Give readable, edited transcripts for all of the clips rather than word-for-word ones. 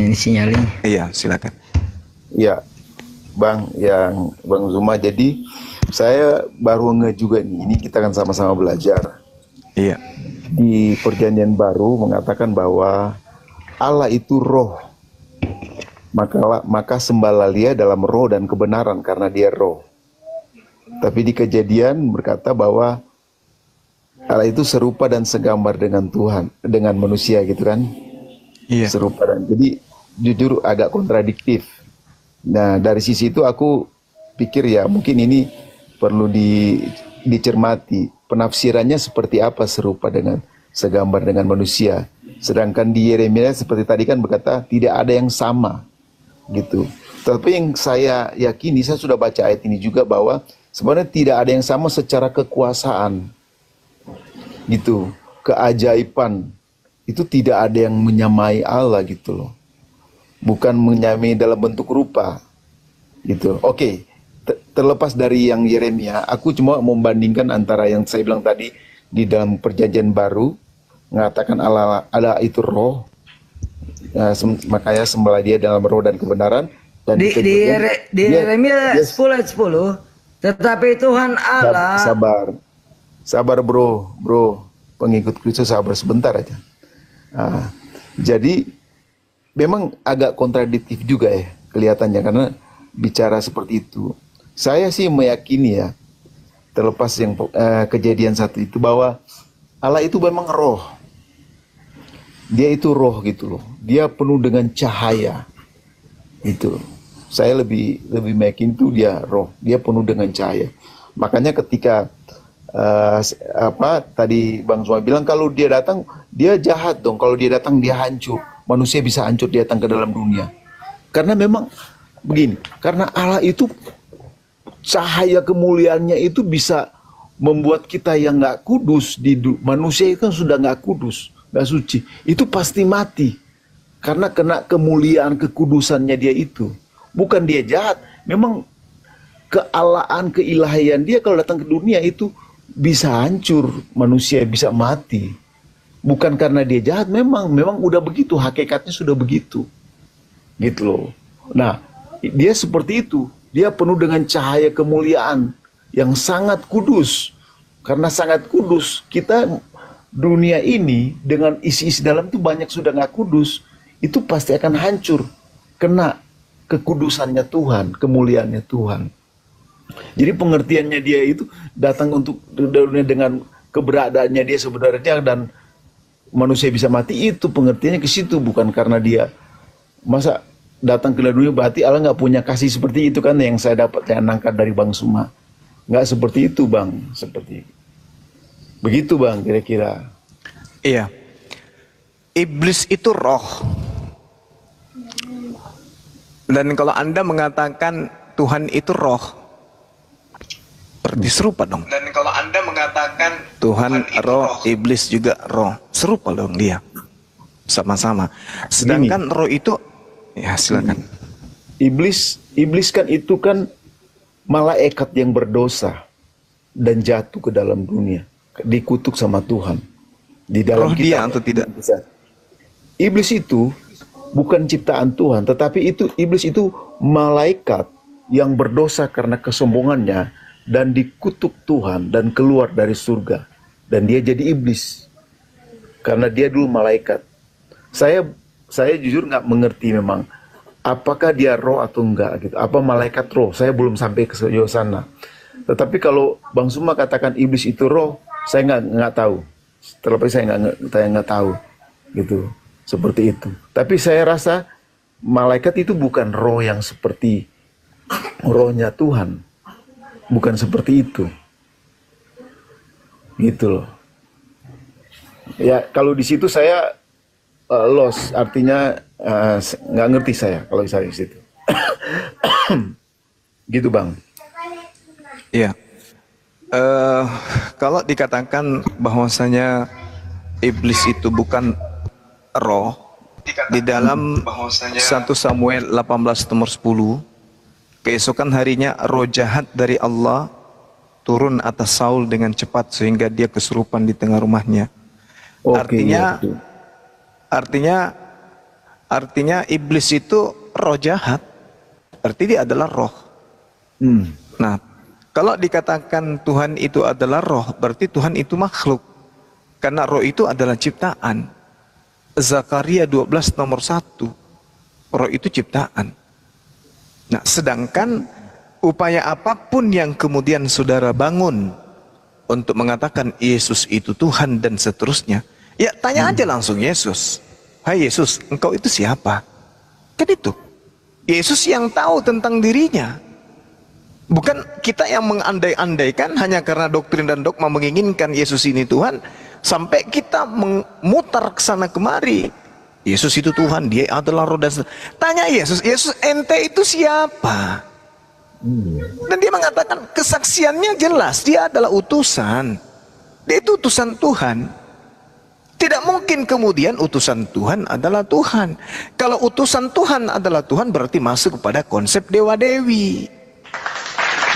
ini sinyalnya. Iya, silakan. Ya, Bang, yang Bang Zuma. Jadi saya baru juga nih. Ini kita kan sama-sama belajar. Iya. Di Perjanjian Baru mengatakan bahwa Allah itu roh. Maka sembahlah Dia dalam roh dan kebenaran karena Dia roh. Tapi di Kejadian berkata bahwa Allah itu serupa dan segambar dengan Tuhan, dengan manusia gitu kan. Iya. Serupa dan jadi jujur agak kontradiktif. Nah, dari sisi itu aku pikir ya mungkin ini perlu dicermati. Penafsirannya seperti apa serupa dengan segambar dengan manusia. Sedangkan di Yeremia seperti tadi kan berkata tidak ada yang sama gitu. Tapi yang saya yakini, saya sudah baca ayat ini juga bahwa sebenarnya tidak ada yang sama secara kekuasaan gitu. Keajaiban itu tidak ada yang menyamai Allah gitu loh. Bukan menyamai dalam bentuk rupa gitu. Oke, terlepas dari yang Yeremia, aku cuma membandingkan antara yang saya bilang tadi di dalam Perjanjian Baru mengatakan Allah itu roh, makanya sembahlah Dia dalam roh dan kebenaran. Dan Di Yeremia 10 ayat 10, tetapi Tuhan Allah. Sabar bro, pengikut Kristus sabar sebentar aja. Jadi memang agak kontradiktif juga ya kelihatannya karena bicara seperti itu. Saya sih meyakini ya, terlepas yang Kejadian 1 itu bahwa Allah itu memang roh. Dia itu roh gitu loh. Dia penuh dengan cahaya. Itu. Saya lebih meyakini itu dia roh. Dia penuh dengan cahaya. Makanya ketika tadi Bang Zuma bilang kalau dia datang dia jahat dong. Kalau dia datang dia hancur. Manusia bisa hancur dia datang ke dalam dunia. Karena memang begini, karena Allah itu cahaya kemuliaannya itu bisa membuat kita yang nggak kudus manusia itu kan sudah nggak kudus, nggak suci, itu pasti mati karena kena kemuliaan kekudusannya dia itu. Bukan dia jahat, memang kealaan keilahian dia kalau datang ke dunia itu bisa hancur, manusia bisa mati. Bukan karena dia jahat, memang udah begitu, hakikatnya sudah begitu. Gitu loh. Nah, dia seperti itu. Dia penuh dengan cahaya kemuliaan yang sangat kudus. Karena sangat kudus, kita dunia ini dengan isi-isi dalam itu banyak sudah nggak kudus, itu pasti akan hancur. Kena kekudusannya Tuhan, kemuliaannya Tuhan. Jadi pengertiannya dia itu datang untuk dunia dengan keberadaannya dia sebenarnya dan manusia bisa mati, itu pengertiannya ke situ, bukan karena dia masa datang ke dunia berarti Allah nggak punya kasih seperti itu kan yang saya dapat yang nangkat dari Bang Zuma. Nggak seperti itu Bang, seperti begitu Bang kira-kira. Iya. Iblis itu roh. Dan kalau Anda mengatakan Tuhan itu roh, berarti serupa dong. Dan kalau Anda mengatakan Tuhan roh, iblis juga roh, serupa dong dia. Sama-sama. Sedangkan roh itu, ya silakan. Iblis kan itu kan malaikat yang berdosa dan jatuh ke dalam dunia, dikutuk sama Tuhan. Di dalam roh dia atau tidak? Iblis itu bukan ciptaan Tuhan, tetapi iblis itu malaikat yang berdosa karena kesombongannya dan dikutuk Tuhan dan keluar dari surga. Dan dia jadi iblis karena dia dulu malaikat. Saya jujur nggak mengerti memang apakah dia roh atau enggak gitu. Apa malaikat roh? Saya belum sampai ke sejauh sana. Tetapi kalau Bang Zuma katakan iblis itu roh, saya nggak tahu. Terlebih saya nggak tahu gitu. Seperti itu. Tapi saya rasa malaikat itu bukan roh yang seperti rohnya Tuhan. Bukan seperti itu. Gitu loh. Ya kalau di situ saya lost, artinya nggak ngerti saya kalau saya di situ. Gitu Bang. Iya. Kalau dikatakan bahwasanya iblis itu bukan roh, di dalam 1 Samuel 18 nomor 10, keesokan harinya roh jahat dari Allah turun atas Saul dengan cepat sehingga dia kesurupan di tengah rumahnya. Oke, artinya Artinya iblis itu roh jahat. Berarti dia adalah roh. Nah, kalau dikatakan Tuhan itu adalah roh, berarti Tuhan itu makhluk. Karena roh itu adalah ciptaan. Zakaria 12 nomor 1. Roh itu ciptaan. Nah, sedangkan upaya apapun yang kemudian saudara bangun untuk mengatakan Yesus itu Tuhan dan seterusnya, ya tanya aja langsung Yesus. Hai Yesus, engkau itu siapa? Kan itu. Yesus yang tahu tentang dirinya. Bukan kita yang mengandai-andaikan hanya karena doktrin dan dogma menginginkan Yesus ini Tuhan, sampai kita memutar ke sana kemari. Yesus itu Tuhan, dia adalah roh dan tanya Yesus, Yesus ente itu siapa? Dan dia mengatakan kesaksiannya jelas, dia adalah utusan. Dia itu utusan Tuhan. Tidak mungkin kemudian utusan Tuhan adalah Tuhan. Kalau utusan Tuhan adalah Tuhan berarti masuk kepada konsep dewa-dewi.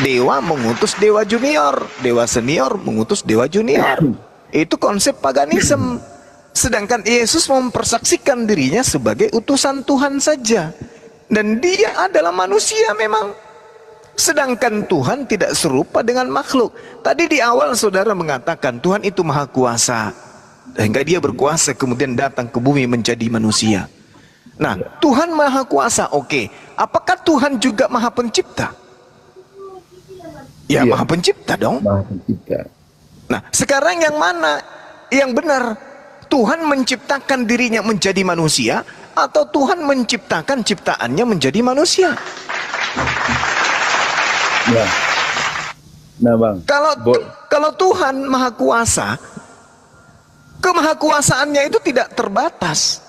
Dewa mengutus dewa junior, dewa senior mengutus dewa junior. Itu konsep paganisme. Sedangkan Yesus mempersaksikan dirinya sebagai utusan Tuhan saja. Dan dia adalah manusia memang. Sedangkan Tuhan tidak serupa dengan makhluk. Tadi di awal saudara mengatakan Tuhan itu maha kuasa. Sehingga dia berkuasa kemudian datang ke bumi menjadi manusia. Nah, Tuhan maha kuasa, oke. Apakah Tuhan juga maha pencipta? Ya, maha pencipta dong. Maha pencipta. Nah, sekarang yang mana yang benar? Tuhan menciptakan dirinya menjadi manusia atau Tuhan menciptakan ciptaannya menjadi manusia? Ya. Nah, Bang. Kalau Tuhan maha kuasa, kemahakuasaannya itu tidak terbatas.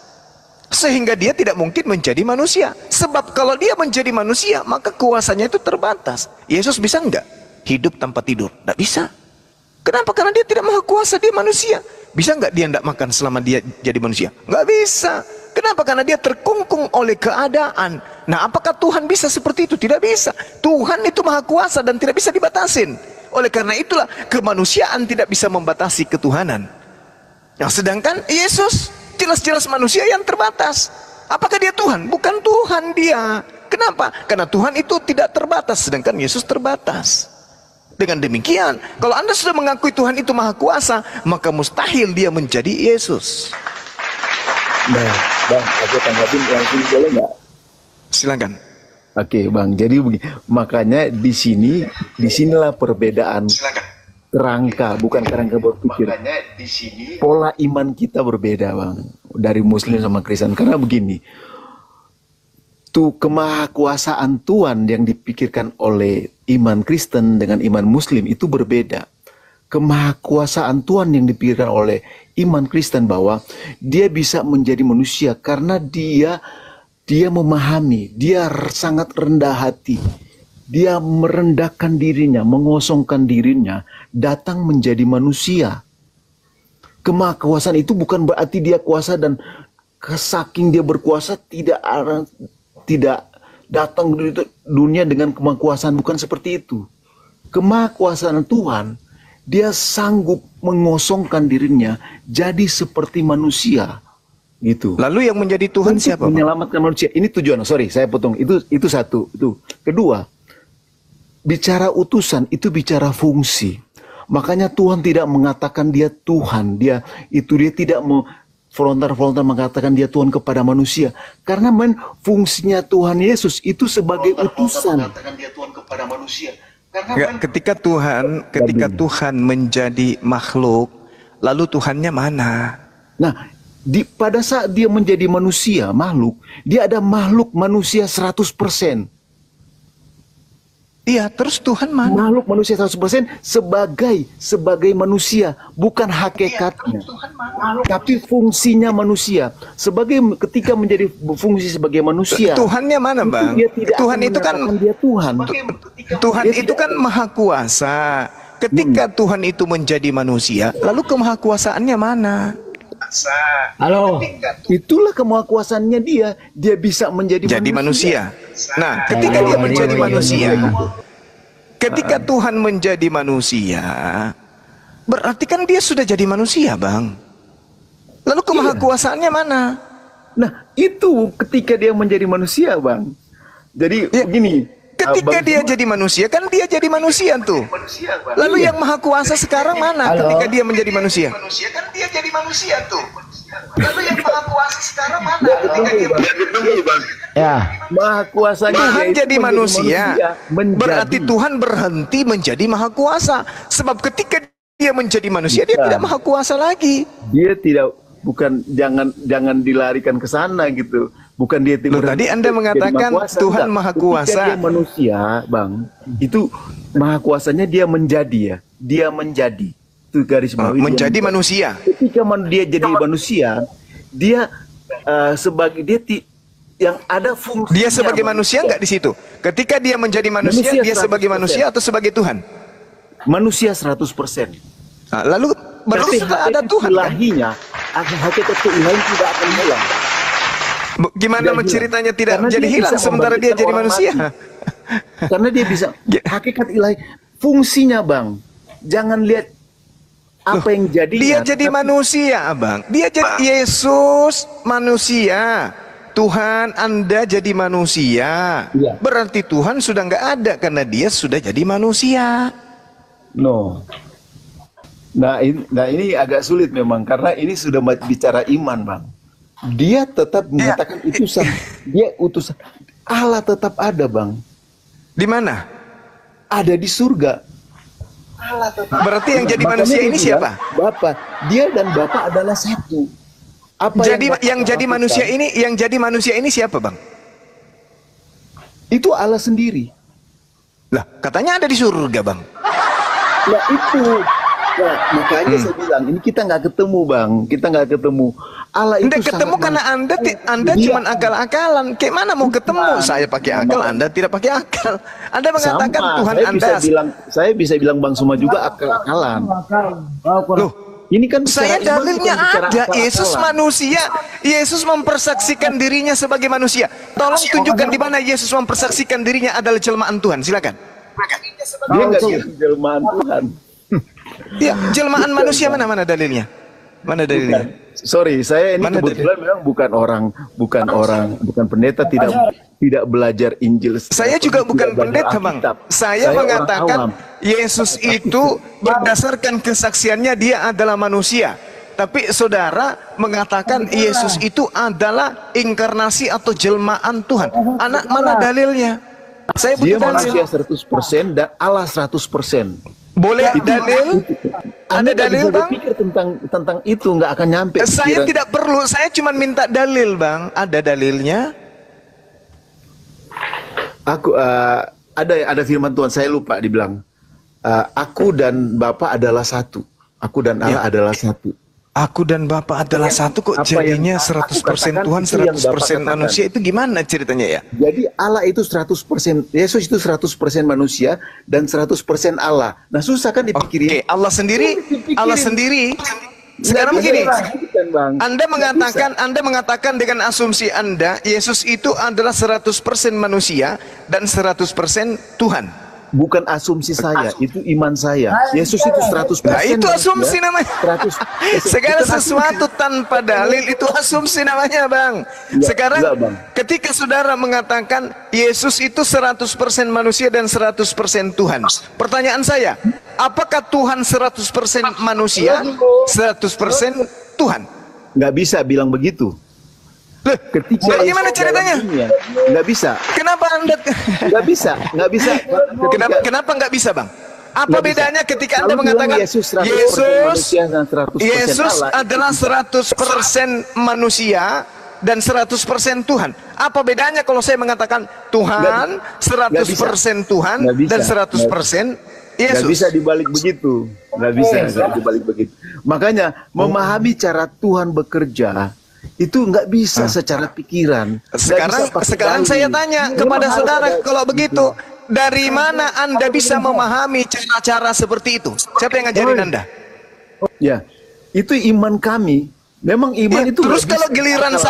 Sehingga dia tidak mungkin menjadi manusia. Sebab kalau dia menjadi manusia, maka kuasanya itu terbatas. Yesus bisa enggak hidup tanpa tidur? Tidak bisa. Kenapa? Karena dia tidak maha kuasa, dia manusia. Bisa enggak dia tidak makan selama dia jadi manusia? Enggak bisa. Kenapa? Karena dia terkungkung oleh keadaan. Nah, apakah Tuhan bisa seperti itu? Tidak bisa. Tuhan itu maha kuasa dan tidak bisa dibatasin. Oleh karena itulah kemanusiaan tidak bisa membatasi ketuhanan. Nah, sedangkan Yesus jelas-jelas manusia yang terbatas. Apakah dia Tuhan? Bukan Tuhan dia. Kenapa? Karena Tuhan itu tidak terbatas, sedangkan Yesus terbatas. Dengan demikian, kalau Anda sudah mengakui Tuhan itu maha kuasa, maka mustahil dia menjadi Yesus. Nah, Bang, aku tanggapin langsung boleh nggak? Silakan. Oke, Bang. Jadi makanya disinilah perbedaan. Silakan. Kerangka, bukan kerangka berpikir. Makanya di sini Pola iman kita berbeda, Bang, dari Muslim sama Kristen. Karena begini, tuh kemahakuasaan Tuhan yang dipikirkan oleh iman Kristen dengan iman Muslim itu berbeda. Kemahakuasaan Tuhan yang dipikirkan oleh iman Kristen bahwa dia bisa menjadi manusia karena dia memahami, dia sangat rendah hati. Dia merendahkan dirinya, mengosongkan dirinya, datang menjadi manusia. Kemahakuasaan itu bukan berarti dia kuasa dan saking dia berkuasa tidak datang ke dunia dengan kemahakuasaan, bukan seperti itu. Kemahakuasaan Tuhan, dia sanggup mengosongkan dirinya jadi seperti manusia. Gitu. Lalu yang menjadi Tuhan siapa? Menyelamatkan manusia. Ini tujuan. Sorry, saya potong. Itu satu. Itu. Kedua, bicara utusan itu bicara fungsi. Makanya Tuhan tidak mengatakan dia Tuhan. Dia tidak mau frontal mengatakan dia Tuhan kepada manusia. Karena fungsinya Tuhan Yesus itu sebagai utusan. Mengatakan dia Tuhan kepada manusia. Ketika Tuhan menjadi makhluk, lalu Tuhannya mana? Nah, pada saat dia menjadi manusia, makhluk, dia ada makhluk manusia 100%. Iya, terus Tuhan mana? Makhluk manusia 100% sebagai manusia, bukan hakikatnya. Tapi fungsinya manusia. Ketika menjadi fungsi sebagai manusia. Tuhannya mana, Bang? Tuhan itu kan dia Tuhan. Tuhan itu kan maha kuasa. Ketika Tuhan itu menjadi manusia, lalu kemahakuasaannya mana? Halo. Itulah kemahakuasaannya dia. Dia bisa menjadi manusia. Nah, ketika dia menjadi manusia, ketika Tuhan menjadi manusia, berarti kan dia sudah jadi manusia, Bang. Lalu kemahakuasaannya mana? Nah, itu ketika dia menjadi manusia, Bang. Jadi Ya, begini, ketika Bang dia Zul, jadi manusia, kan dia jadi manusia tuh. Lalu yang maha kuasa sekarang mana Halo? ketika dia menjadi manusia? Kan dia jadi manusia tuh. Lalu yang maha kuasa sekarang mana? Ya. maha kuasanya Tuhan dia itu jadi manusia, menjadi. berarti Tuhan berhenti menjadi maha kuasa. Sebab ketika dia menjadi manusia, dia Bukan. tidak maha kuasa lagi. Dia tidak, bukan, jangan dilarikan ke sana gitu. Bukan dia Loh, tadi Anda mengatakan Tuhan maha kuasa. Ketika dia manusia, Bang, itu maha kuasanya dia menjadi ya. Dia menjadi. Itu garis bawahi. dia Menjadi manusia. Ketika dia jadi manusia, dia sebagai yang ada fungsi. Dia sebagai manusia nggak di situ? Ketika dia menjadi manusia, Manusia dia sebagai 100%. manusia atau sebagai Tuhan? Manusia 100%. Nah, lalu berarti sudah ada Tuhan kan? Ilahinya, hakikat keilahian tidak akan hilang. Gimana Tidak menceritanya hilang. tidak Karena menjadi dia hilang bisa sementara dia membangkitkan jadi orang manusia? mati. Karena dia bisa Ya. hakikat ilahi, fungsinya, Bang. Jangan lihat apa yang jadi. Dia jadi manusia, Abang. Dia jadi Yesus manusia. Tuhan, Anda jadi manusia. Iya. Berarti Tuhan sudah nggak ada karena dia sudah jadi manusia. No. Nah ini agak sulit memang karena ini sudah bicara iman, Bang. Dia tetap menyatakan utusan. Dia utusan. Allah tetap ada, Bang. Di mana? Ada di surga. Berarti yang jadi Makanya manusia dia ini bilang, siapa? Bapa. Dia dan Bapa adalah satu. Apa Jadi Bapa yang jadi lakukan, manusia ini, yang jadi manusia ini siapa, Bang? itu Allah sendiri. Lah, katanya ada di surga, Bang. Nah itu. Nah, makanya saya bilang ini kita nggak ketemu, Bang. Kita nggak ketemu. Allah itu Anda ketemu sangat karena Anda Dia- cuma akal-akalan. Kayak mana mau ketemu? Saya pakai akal, Anda tidak pakai akal. Anda mengatakan sama. Tuhan Saya bisa bilang Bang Suma juga akal-akalan. Loh, Ini kan saya bicara iman, dalilnya bukan bicara ada. akal-akalan. Yesus manusia. Yesus mempersaksikan dirinya sebagai manusia. Tolong tunjukkan di mana Yesus mempersaksikan dirinya adalah jelmaan Tuhan. Silakan. Dia nggak jadi jelmaan Tuhan. Ya, jelmaan manusia mana dalilnya? Mana dalilnya? Sorry, saya ini Mana kebetulan memang bukan pendeta, tidak belajar Injil. Saya juga bukan Tidak belajar pendeta, Bang. Alkitab. Saya orang mengatakan awam. Yesus itu berdasarkan kesaksiannya dia adalah manusia. Tapi saudara mengatakan Yesus itu adalah inkarnasi atau jelmaan Tuhan. Anak mana dalilnya? Saya Dia butuh manusia dalil. 100% dan Allah 100%. Boleh dalil? Ada Anda nggak dalil, bisa Bang? berpikir tentang itu, nggak akan nyampe. Saya pikiran. tidak perlu, saya cuma minta dalil, Bang. Ada dalilnya? Aku ada firman Tuhan, saya lupa dibilang. Aku dan Bapa adalah satu. Aku dan Allah Ya. adalah satu. Aku dan Bapa adalah satu kok, apa yang jadinya aku 100% katakan Tuhan, itu yang Bapak 100% katakan. manusia. Itu gimana ceritanya ya? Jadi Allah itu 100%, Yesus itu 100% manusia dan 100% Allah. Nah susah kan Oke, dipikirin. Allah sendiri, Allah sendiri. Sekarang Nggak bisa begini, dilakukan, Bang. Anda mengatakan dengan asumsi Anda, Yesus itu adalah 100% manusia dan 100% Tuhan. Bukan asumsi saya, itu iman saya. Yesus itu 100%. Nah, itu asumsi manusia, namanya. 100%. Segala Bukan sesuatu tanpa dalil itu asumsi namanya, Bang. Sekarang enggak, Bang. ketika saudara mengatakan Yesus itu 100% manusia dan 100% Tuhan. Pertanyaan saya, apakah Tuhan 100% manusia, 100% Tuhan? Nggak bisa bilang begitu. Loh, Ketika bagaimana Yesus ceritanya? dalam dunia, nggak bisa. Kenapa Anda Nggak bisa. Kenapa nggak bisa, Bang? Apa Nggak bisa. bedanya ketika Kalau Anda bilang mengatakan Yesus 100% manusia dan 100% Yesus Allah, adalah 100% manusia dan 100% Tuhan. Apa bedanya kalau saya mengatakan Tuhan 100% Tuhan Nggak bisa. dan 100% nggak Yesus? bisa dibalik begitu. Nggak bisa dibalik begitu. Makanya memahami cara Tuhan bekerja itu nggak bisa secara pikiran. Nggak Sekarang bisa pakai sekarang dalil. saya tanya Memang kepada harus saudara, ada kalau gitu. begitu dari mana Anda bisa memahami cara-cara seperti itu? Siapa yang ngajarin Anda? Ya, itu iman kami. Memang iman Ya, itu terus nggak kalau bisa giliran akal.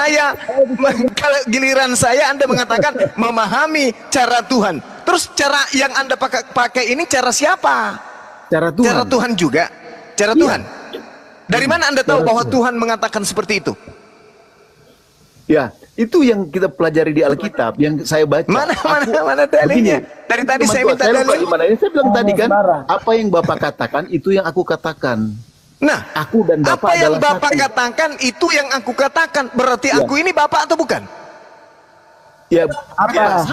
saya Anda mengatakan memahami cara Tuhan. Terus cara yang Anda pakai ini cara siapa? cara Tuhan. Cara Tuhan juga. Cara Iya. Tuhan. Dari mana Anda tahu bahwa Tuhan mengatakan seperti itu? Ya, itu yang kita pelajari di Alkitab, yang saya baca. Mana dalilnya? Dari tadi saya minta dalil. Saya bilang tadi kan, apa yang Bapak katakan itu yang aku katakan. Nah, aku dan Bapak apa yang adalah Bapak satu. katakan itu yang aku katakan. Berarti Ya. aku ini Bapak atau bukan? Ya, Apa?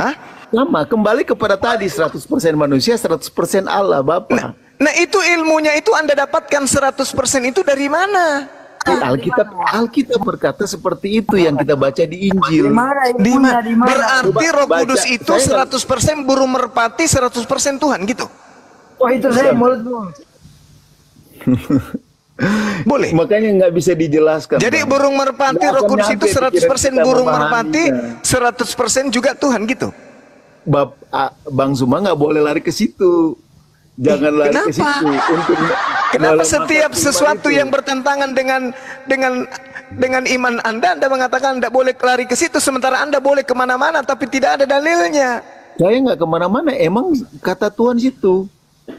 Hah? sama, kembali kepada tadi 100% manusia, 100% Allah, Bapak. Nah, itu ilmunya itu Anda dapatkan 100% itu dari mana? Alkitab berkata seperti itu yang kita baca di Injil. Di mana Di ilmunya? mana? Di mana? Berarti Roh Baca. Kudus itu Saya 100% burung merpati, 100% Tuhan gitu. Wah, itu saya mulutmu. Boleh. Makanya nggak bisa dijelaskan. Jadi Bang. burung merpati, Nggak Roh akan Kudus itu nyampe 100% pikiran kita burung merpati, memahaminya. 100% juga Tuhan gitu. Bang Zuma nggak boleh lari ke situ. Jangan lari ke kenapa? situ untuk Kenapa melemahkan setiap iman sesuatu itu. yang bertentangan dengan iman Anda mengatakan Anda boleh lari ke situ, sementara Anda boleh kemana-mana, tapi tidak ada dalilnya. Saya nggak kemana-mana. Emang kata Tuhan situ.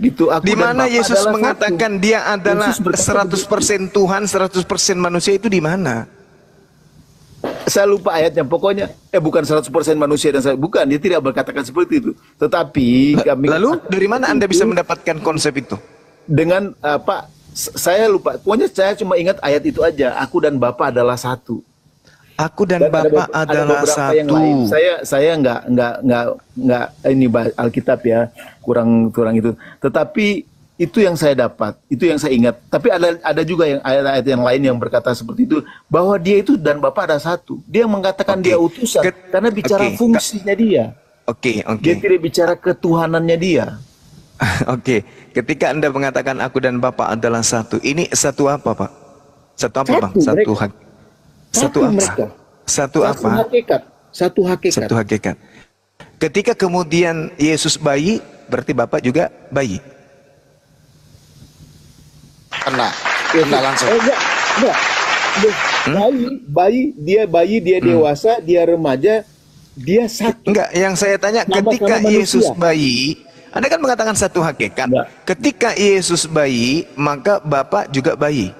Gitu. Aku Di dan mana Bapa Yesus adalah mengatakan satu. Dia adalah Yesus berkata 100% Tuhan, 100% manusia itu di mana? Saya lupa ayatnya. Pokoknya bukan 100% manusia dan saya bukan. Dia tidak berkatakan seperti itu. Tetapi kami Lalu dari mana Anda bisa mendapatkan konsep itu? dengan apa? Saya lupa. Pokoknya saya cuma ingat ayat itu aja. Aku dan Bapa adalah satu. Aku dan Dan Bapa ada adalah beberapa yang satu. lain. Saya nggak ini Alkitab ya, kurang itu. Tetapi itu yang saya dapat, itu yang saya ingat. Tapi ada juga yang ayat-ayat yang lain yang berkata seperti itu, bahwa dia itu dan Bapa ada satu. Dia mengatakan Oke. dia utusan karena bicara Oke. fungsinya dia. Oke. Dia tidak bicara ketuhanannya dia. Oke, ketika Anda mengatakan aku dan Bapa adalah satu, ini satu apa, Pak? Satu apa, Bang? Satu, Satu mereka. hak. Satu apa? mereka. Satu apa? Hakikat. Satu hakikat. Satu hakikat. Ketika kemudian Yesus bayi, berarti Bapak juga bayi. Kena langsung. Enggak. Bayi, dia dewasa, dia remaja, dia satu. Enggak, yang saya tanya Sama-sama ketika manusia. Yesus bayi, Anda kan mengatakan satu hakikat. Enggak. Ketika Yesus bayi, maka Bapak juga bayi.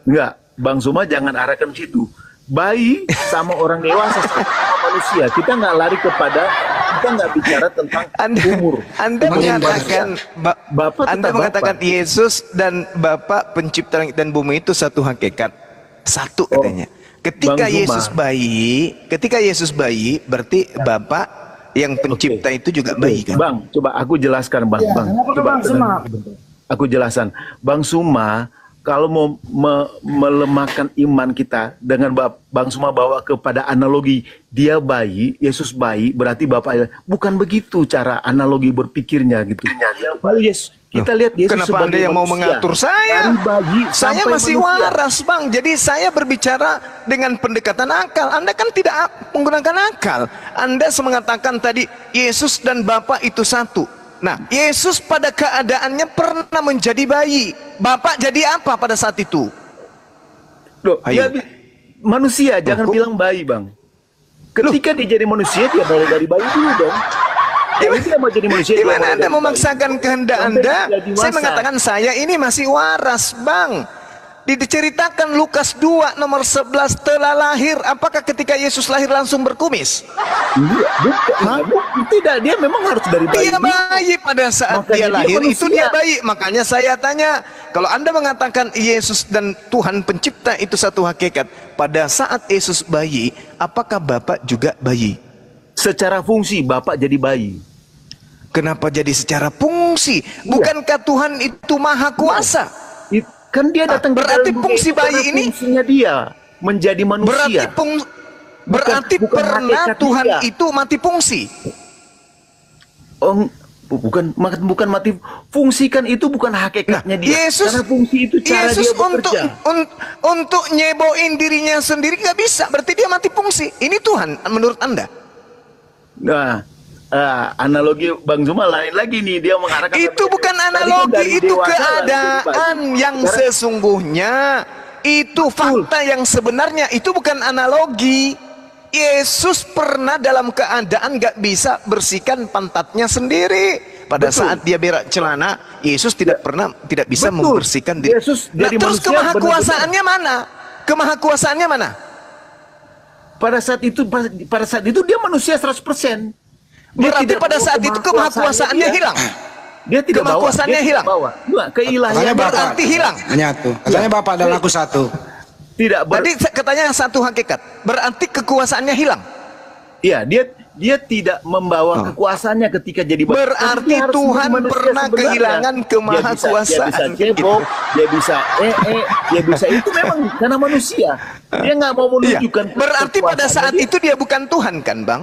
Enggak, Bang Zuma jangan arahkan ke situ. Bayi sama orang dewasa sama manusia. Kita nggak lari kita nggak bicara tentang umur. Anda mengatakan Bapak Anda tetap mengatakan Bapak. Yesus dan Bapak pencipta langit dan bumi itu satu hakikat. Satu katanya. Ketika Bang Zuma. Ketika Yesus bayi, berarti Bapak yang pencipta itu juga bayi kan? Bang, coba aku jelaskan, Bang. Kenapa tuh, Bang Suma? Aku jelaskan. Bang Suma, kalau mau melemahkan iman kita dengan Bang Suma bawa kepada analogi dia bayi, Yesus bayi, berarti Bapak bukan begitu cara analogi berpikirnya gitu. Lalu kita lihat Yesus Kenapa sebagai Anda yang mau manusia. mengatur saya? Dari bayi Saya sampai masih manusia. waras, Bang. Jadi saya berbicara dengan pendekatan akal. Anda kan tidak menggunakan akal. Anda mengatakan tadi Yesus dan Bapa itu satu. Nah, Yesus pada keadaannya pernah menjadi bayi. Bapak jadi apa pada saat itu? Loh, Ayo. dia manusia, jangan kok- bilang bayi, Bang. Ketika dia jadi manusia, dia mulai dari bayi dulu dong. Kalau dia mau jadi manusia, dia Gimana mulai Anda dari bayi. memaksakan kehendak Sampai Anda? dia dewasa. Saya mengatakan saya ini masih waras, Bang. Diceritakan Lukas 2 nomor 11 telah lahir. Apakah ketika Yesus lahir langsung berkumis? Bukan. Tidak, dia memang harus dari bayi. Dia bayi pada saat Makanya dia dia lahir manusia. itu dia bayi. Makanya saya tanya, kalau Anda mengatakan Yesus dan Tuhan pencipta itu satu hakikat, pada saat Yesus bayi, apakah Bapak juga bayi? Secara fungsi Bapak jadi bayi. Kenapa jadi secara fungsi? Bukankah Tuhan itu maha kuasa? Kan dia datang ke berarti dalam dunia fungsi itu bayi karena ini- fungsinya dia menjadi manusia. Berarti bukan pernah hakikat Tuhan dia. itu mati fungsi. Oh, bukan mati. Fungsikan itu bukan hakikatnya dia. Yesus, Karena fungsi itu cara Yesus dia bekerja. untuk nyeboin dirinya sendiri nggak bisa. Berarti dia mati fungsi. Ini Tuhan menurut Anda? Nah, analogi Bang Zuma lain lagi nih, dia mengarahkan Itu bukan tadi kan analogi, dari itu dewasa keadaan langsung yang Sekarang- sesungguhnya. Itu fakta yang sebenarnya. Itu bukan analogi. Yesus pernah dalam keadaan gak bisa bersihkan pantatnya sendiri. Pada Betul. saat dia berak celana, Yesus tidak bisa Betul. membersihkan diri. Yesus Nah, jadi terus manusia kemahakuasaannya mana? Kemahakuasaannya mana? pada saat itu dia manusia 100%. Dia Berarti tidak pada bawa saat itu kemahakuasaannya dia. hilang. Dia tidak bawa, Kemahakuasaannya dia hilang. tidak bawa. Enggak, keilahian Katanya Bapak berarti hilang. menyatu. Katanya Bapak dan aku satu. tidak Tadi katanya satu hakikat. Berarti kekuasaannya hilang. Iya, dia tidak membawa kekuasaannya ketika jadi manusia. Berarti Dia harus Tuhan menjadi manusia pernah sebenarnya. kehilangan kemahakuasaan. Dia bisa cebok, dia bisa dia bisa itu memang karena manusia. Dia nggak mau Iya. menunjukkan. Berarti pada saat kekuasaannya itu dia bukan Tuhan kan, Bang?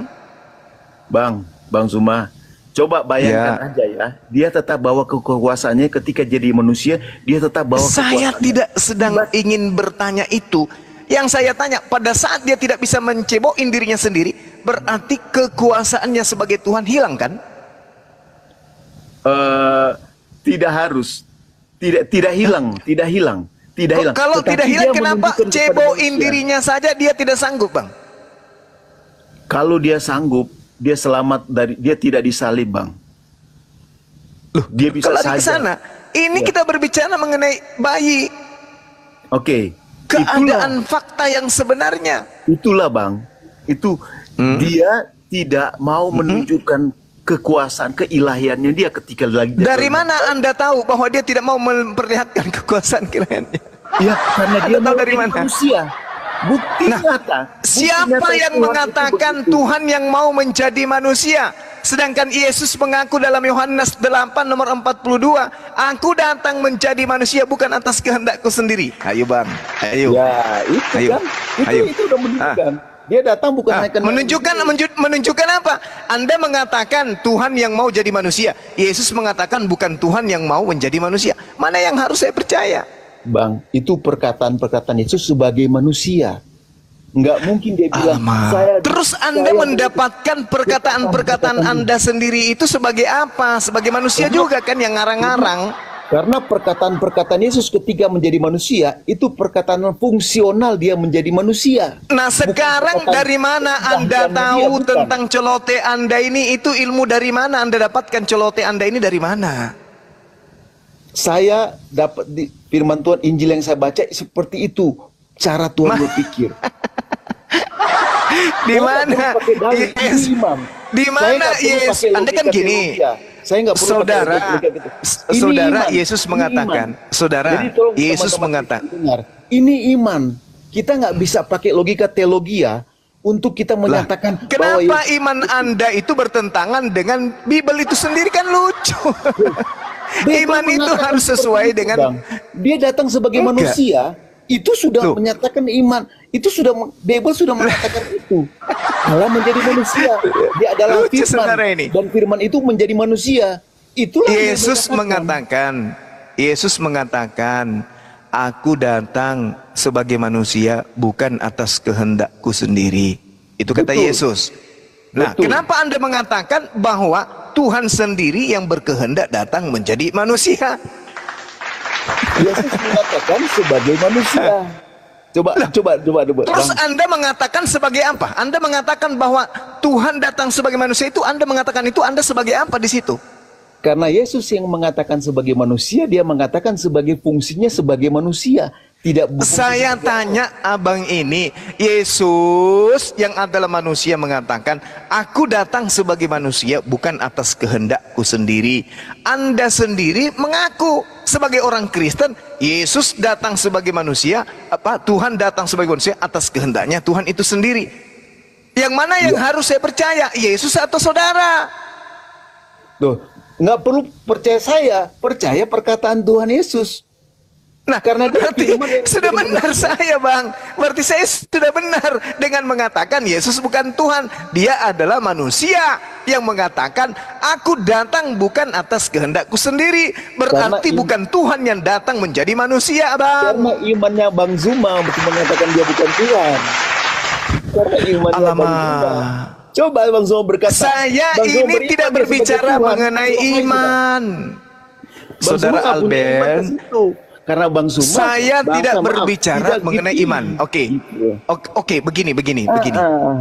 Bang Zuma, coba bayangkan aja ya. Dia tetap bawa kekuasaannya ketika jadi manusia, dia tetap bawa Saya kekuasaannya. tidak sedang ingin bertanya itu. Yang saya tanya, pada saat dia tidak bisa mencebokin dirinya sendiri, berarti kekuasaannya sebagai Tuhan hilang kan? Tidak harus. Tidak hilang. Kalau Tetapi tidak hilang, dia kenapa menunjukkan kepada cebokin manusia. dirinya saja dia tidak sanggup, Bang? Kalau dia sanggup, dia selamat dari dia tidak disalib, Bang. Loh, dia bisa Kalau saja. ke sana, ini Ya. kita berbicara mengenai bayi, Oke. keadaan fakta yang sebenarnya. Itulah Bang. Itu dia tidak mau menunjukkan kekuasaan keilahiannya dia ketika lagi Dari mana Anda tahu bahwa dia tidak mau memperlihatkan kekuasaan ilahiannya? Ya, karena dia Anda tahu mau dari jadi mana? manusia. Bukti Nah, nyata. Bukti Siapa nyata yang Tuhan itu mengatakan begitu. Tuhan yang mau menjadi manusia? Sedangkan Yesus mengaku dalam Yohanes 8 nomor 42, aku datang menjadi manusia bukan atas kehendakku sendiri. Ayo Bang, ayo. Ya, itu Ayo. kan. Ayo. Itu udah menunjukkan. Dia datang bukan hanya karena Menunjukkan apa? Anda mengatakan Tuhan yang mau jadi manusia. Yesus mengatakan bukan Tuhan yang mau menjadi manusia. Mana yang harus saya percaya? Bang, itu perkataan-perkataan Yesus sebagai manusia. Nggak mungkin dia bilang, Terus Anda mendapatkan perkataan-perkataan Anda sendiri itu sebagai apa? Sebagai manusia juga kan yang ngarang-ngarang. Karena perkataan-perkataan Yesus ketika menjadi manusia, itu perkataan fungsional dia menjadi manusia. Nah sekarang perkataan dari mana Anda yang dia tahu bukan. tentang celote Anda ini? Itu ilmu dari mana Anda dapatkan celote Anda ini dari mana? Saya dapat di firman Tuhan Injil yang saya baca seperti itu. Cara Tuhan berpikir. Di Saya mana? nggak perlu pakai dalil, Yes. ini, Imam. Di Saya mana nggak perlu Yes? pakai Anda kan logika gini. teologia. Saya nggak perlu Saudara, pakai logika gitu. Ini saudara iman. Yesus Ini mengatakan, iman. saudara Jadi tolong Yesus teman-teman mengatakan, dengar. Ini iman. Kita nggak bisa pakai logika teologia untuk kita menyatakan bahwa kenapa iman Anda itu bertentangan dengan Bible itu sendiri? Kan lucu. Bible Iman itu mengatakan harus seperti sesuai itu, dengan Bang. Dia datang sebagai Enggak. manusia, itu sudah Loh. menyatakan iman. Itu sudah Bible sudah mengatakan itu. Allah menjadi manusia. Dia adalah Lucu firman saudara ini. dan firman itu menjadi manusia. Itulah yang Yesus dikatakan. Yesus mengatakan, aku datang sebagai manusia bukan atas kehendakku sendiri. Itu kata Betul. Yesus. Nah, Betul. kenapa Anda mengatakan bahwa Tuhan sendiri yang berkehendak datang menjadi manusia? Yesus mengatakan sebagai manusia. Coba. Terus Bang. Anda mengatakan sebagai apa? Anda mengatakan bahwa Tuhan datang sebagai manusia itu, Anda mengatakan itu, Anda sebagai apa di situ? Karena Yesus yang mengatakan sebagai manusia, dia mengatakan sebagai fungsinya sebagai manusia. Tidak bukan Saya sebagai tanya abang ini, Yesus yang adalah manusia mengatakan, aku datang sebagai manusia bukan atas kehendakku sendiri. Anda sendiri mengaku sebagai orang Kristen, Yesus datang sebagai manusia, Tuhan datang sebagai manusia atas kehendaknya Tuhan itu sendiri. Yang mana yang harus saya percaya, Yesus atau saudara? Tuh, nggak perlu percaya saya, percaya perkataan Tuhan Yesus. Nah, Karena dia berarti firman yang sudah menjadi benar saya Bang. Berarti saya sudah benar dengan mengatakan Yesus bukan Tuhan. Dia adalah manusia yang mengatakan aku datang bukan atas kehendakku sendiri. Berarti Karena bukan Tuhan yang datang menjadi manusia Bang. Karena imannya Bang Zuma untuk mengatakan dia bukan Tuhan. Karena imannya Bang Alamak. Zuma. Coba Bang Zuma berkata. Saya Bang Zuma ini beriman tidak dia sebagai berbicara Tuhan. mengenai Selesai sudah. iman. Bang Saudara Zuma nggak punya iman Alben, ke situ. Karena Bang Zuma saya bahasa, tidak maaf, berbicara tidak mengenai gitu. iman. Oke. Gitu. Oke, begini.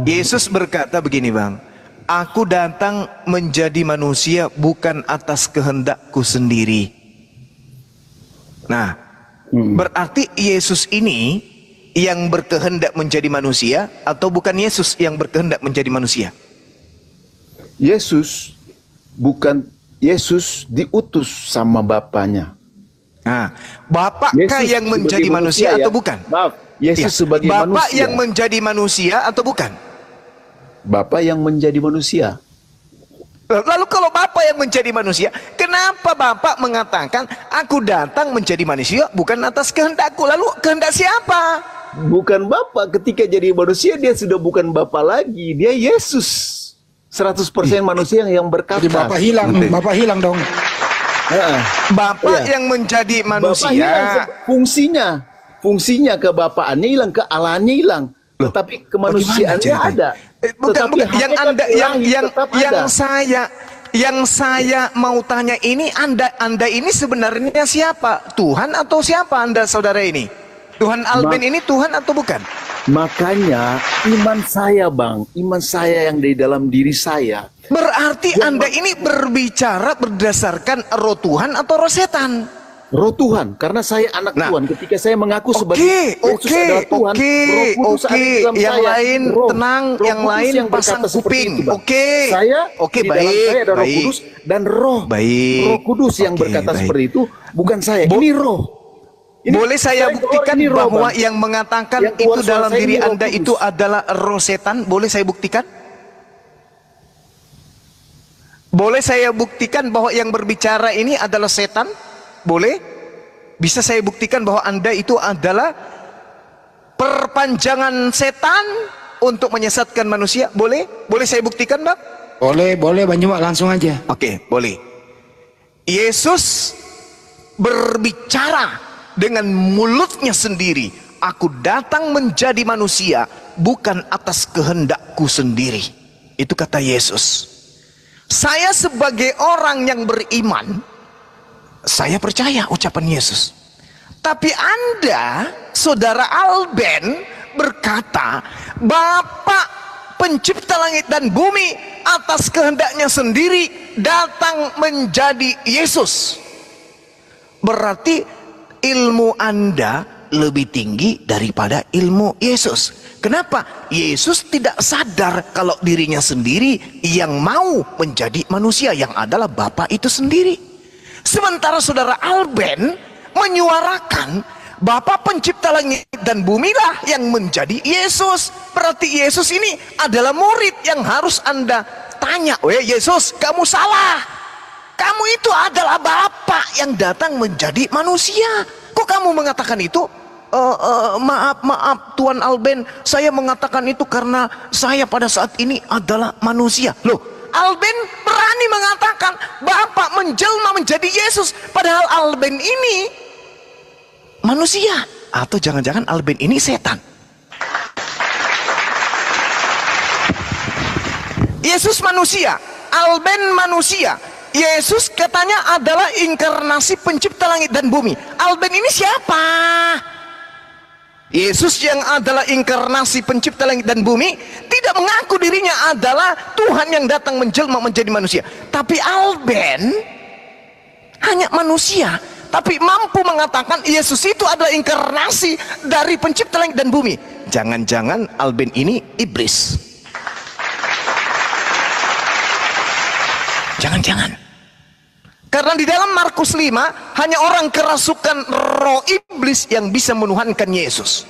Yesus berkata begini, Bang. Aku datang menjadi manusia bukan atas kehendakku sendiri. Nah, berarti Yesus ini yang berkehendak menjadi manusia atau bukan Yesus yang berkehendak menjadi manusia? Yesus diutus sama Bapaknya. Nah, Bapakkah Yesus yang menjadi sebagai manusia ya. atau bukan? Maaf, Yesus Ya, sebagai Bapak manusia. yang menjadi manusia atau bukan? Bapak yang menjadi manusia. Lalu kalau Bapak yang menjadi manusia, kenapa Bapak mengatakan aku datang menjadi manusia bukan atas kehendakku? Lalu kehendak siapa? Bukan Bapak, ketika jadi manusia dia sudah bukan Bapak lagi, dia Yesus. 100% manusia yang berkata. Jadi Bapak hilang dong. Bapak Iya. yang menjadi Bapak manusia. hilang fungsinya kebapaannya hilang, kealahannya hilang. Tetapi kemanusiaannya ceritanya? ada. Bukan, Tetapi bukan. Yang hakikat Anda ilahi tetap ada. yang saya mau tanya ini, Anda ini sebenarnya siapa? Tuhan atau siapa Anda saudara ini? Tuhan Alben ini Tuhan atau bukan? Makanya iman saya Bang, iman saya yang di dalam diri saya. Berarti Anda ini berbicara berdasarkan roh Tuhan atau roh setan? Roh Tuhan, karena saya anak Tuhan. Ketika saya mengaku sebagai Yesus adalah Tuhan, Roh Kudus ada di dalam yang saya. lain tenang, Roh yang Kudus lain yang pasang berkata seperti kuping. itu, Bang. Oke, Saya di dalam baik, saya ada Roh baik. Kudus dan Roh. Baik. Roh Kudus yang Oke, berkata baik. seperti itu, bukan saya. Ini Roh. Ini Boleh saya buktikan ini roh, bahwa Bang. yang mengatakan Yang keluar itu suara dalam saya diri ini Roh Anda Kudus. itu adalah roh setan? Boleh saya buktikan? Boleh saya buktikan bahwa yang berbicara ini adalah setan? Boleh? Bisa saya buktikan bahwa Anda itu adalah perpanjangan setan untuk menyesatkan manusia? Boleh? Boleh saya buktikan, Bang? Boleh Banyumak, langsung aja. Oke, boleh. Yesus berbicara dengan mulutnya sendiri. Aku datang menjadi manusia bukan atas kehendakku sendiri. Itu kata Yesus. Saya sebagai orang yang beriman, saya percaya ucapan Yesus. Tapi Anda, saudara Alben, berkata, Bapak pencipta langit dan bumi atas kehendaknya sendiri datang menjadi Yesus. Berarti ilmu Anda lebih tinggi daripada ilmu Yesus. Kenapa? Yesus tidak sadar kalau dirinya sendiri yang mau menjadi manusia, yang adalah Bapa itu sendiri. Sementara saudara Alben menyuarakan Bapa pencipta langit dan bumi lah yang menjadi Yesus. Berarti Yesus ini adalah murid yang harus Anda tanya, "Weh Yesus, kamu salah. Kamu itu adalah Bapa yang datang menjadi manusia. Kok kamu mengatakan itu?" Maaf Tuan Alben, saya mengatakan itu karena saya pada saat ini adalah manusia. Loh, Alben berani mengatakan Bapak menjelma menjadi Yesus, padahal Alben ini manusia. Atau jangan-jangan Alben ini setan? Yesus manusia, Alben manusia. Yesus katanya adalah inkarnasi pencipta langit dan bumi. Alben ini siapa? Yesus yang adalah inkarnasi pencipta langit dan bumi tidak mengaku dirinya adalah Tuhan yang datang menjelma menjadi manusia. Tapi Alben hanya manusia, tapi mampu mengatakan Yesus itu adalah inkarnasi dari pencipta langit dan bumi. Jangan-jangan Alben ini iblis? Jangan-jangan. Karena di dalam Markus 5 hanya orang kerasukan roh iblis yang bisa menuhankan Yesus.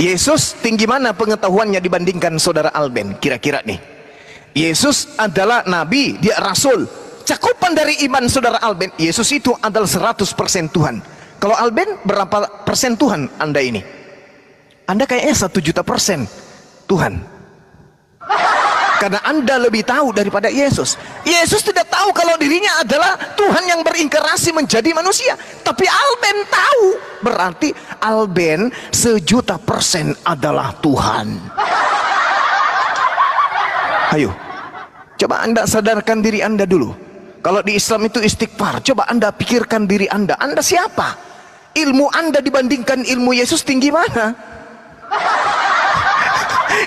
Yesus tinggi mana pengetahuannya dibandingkan saudara Alben? Kira-kira nih. Yesus adalah nabi, dia rasul. Cakupan dari iman saudara Alben, Yesus itu adalah 100% Tuhan. Kalau Alben berapa persen Tuhan Anda ini? Anda kayaknya 1.000.000% Tuhan. Karena Anda lebih tahu daripada Yesus. Yesus tidak tahu kalau dirinya adalah Tuhan yang berinkarnasi menjadi manusia. Tapi Alben tahu. Berarti Alben 1.000.000% adalah Tuhan. Ayo, coba Anda sadarkan diri Anda dulu. Kalau di Islam itu istighfar, coba Anda pikirkan diri Anda. Anda siapa? Ilmu Anda dibandingkan ilmu Yesus tinggi mana?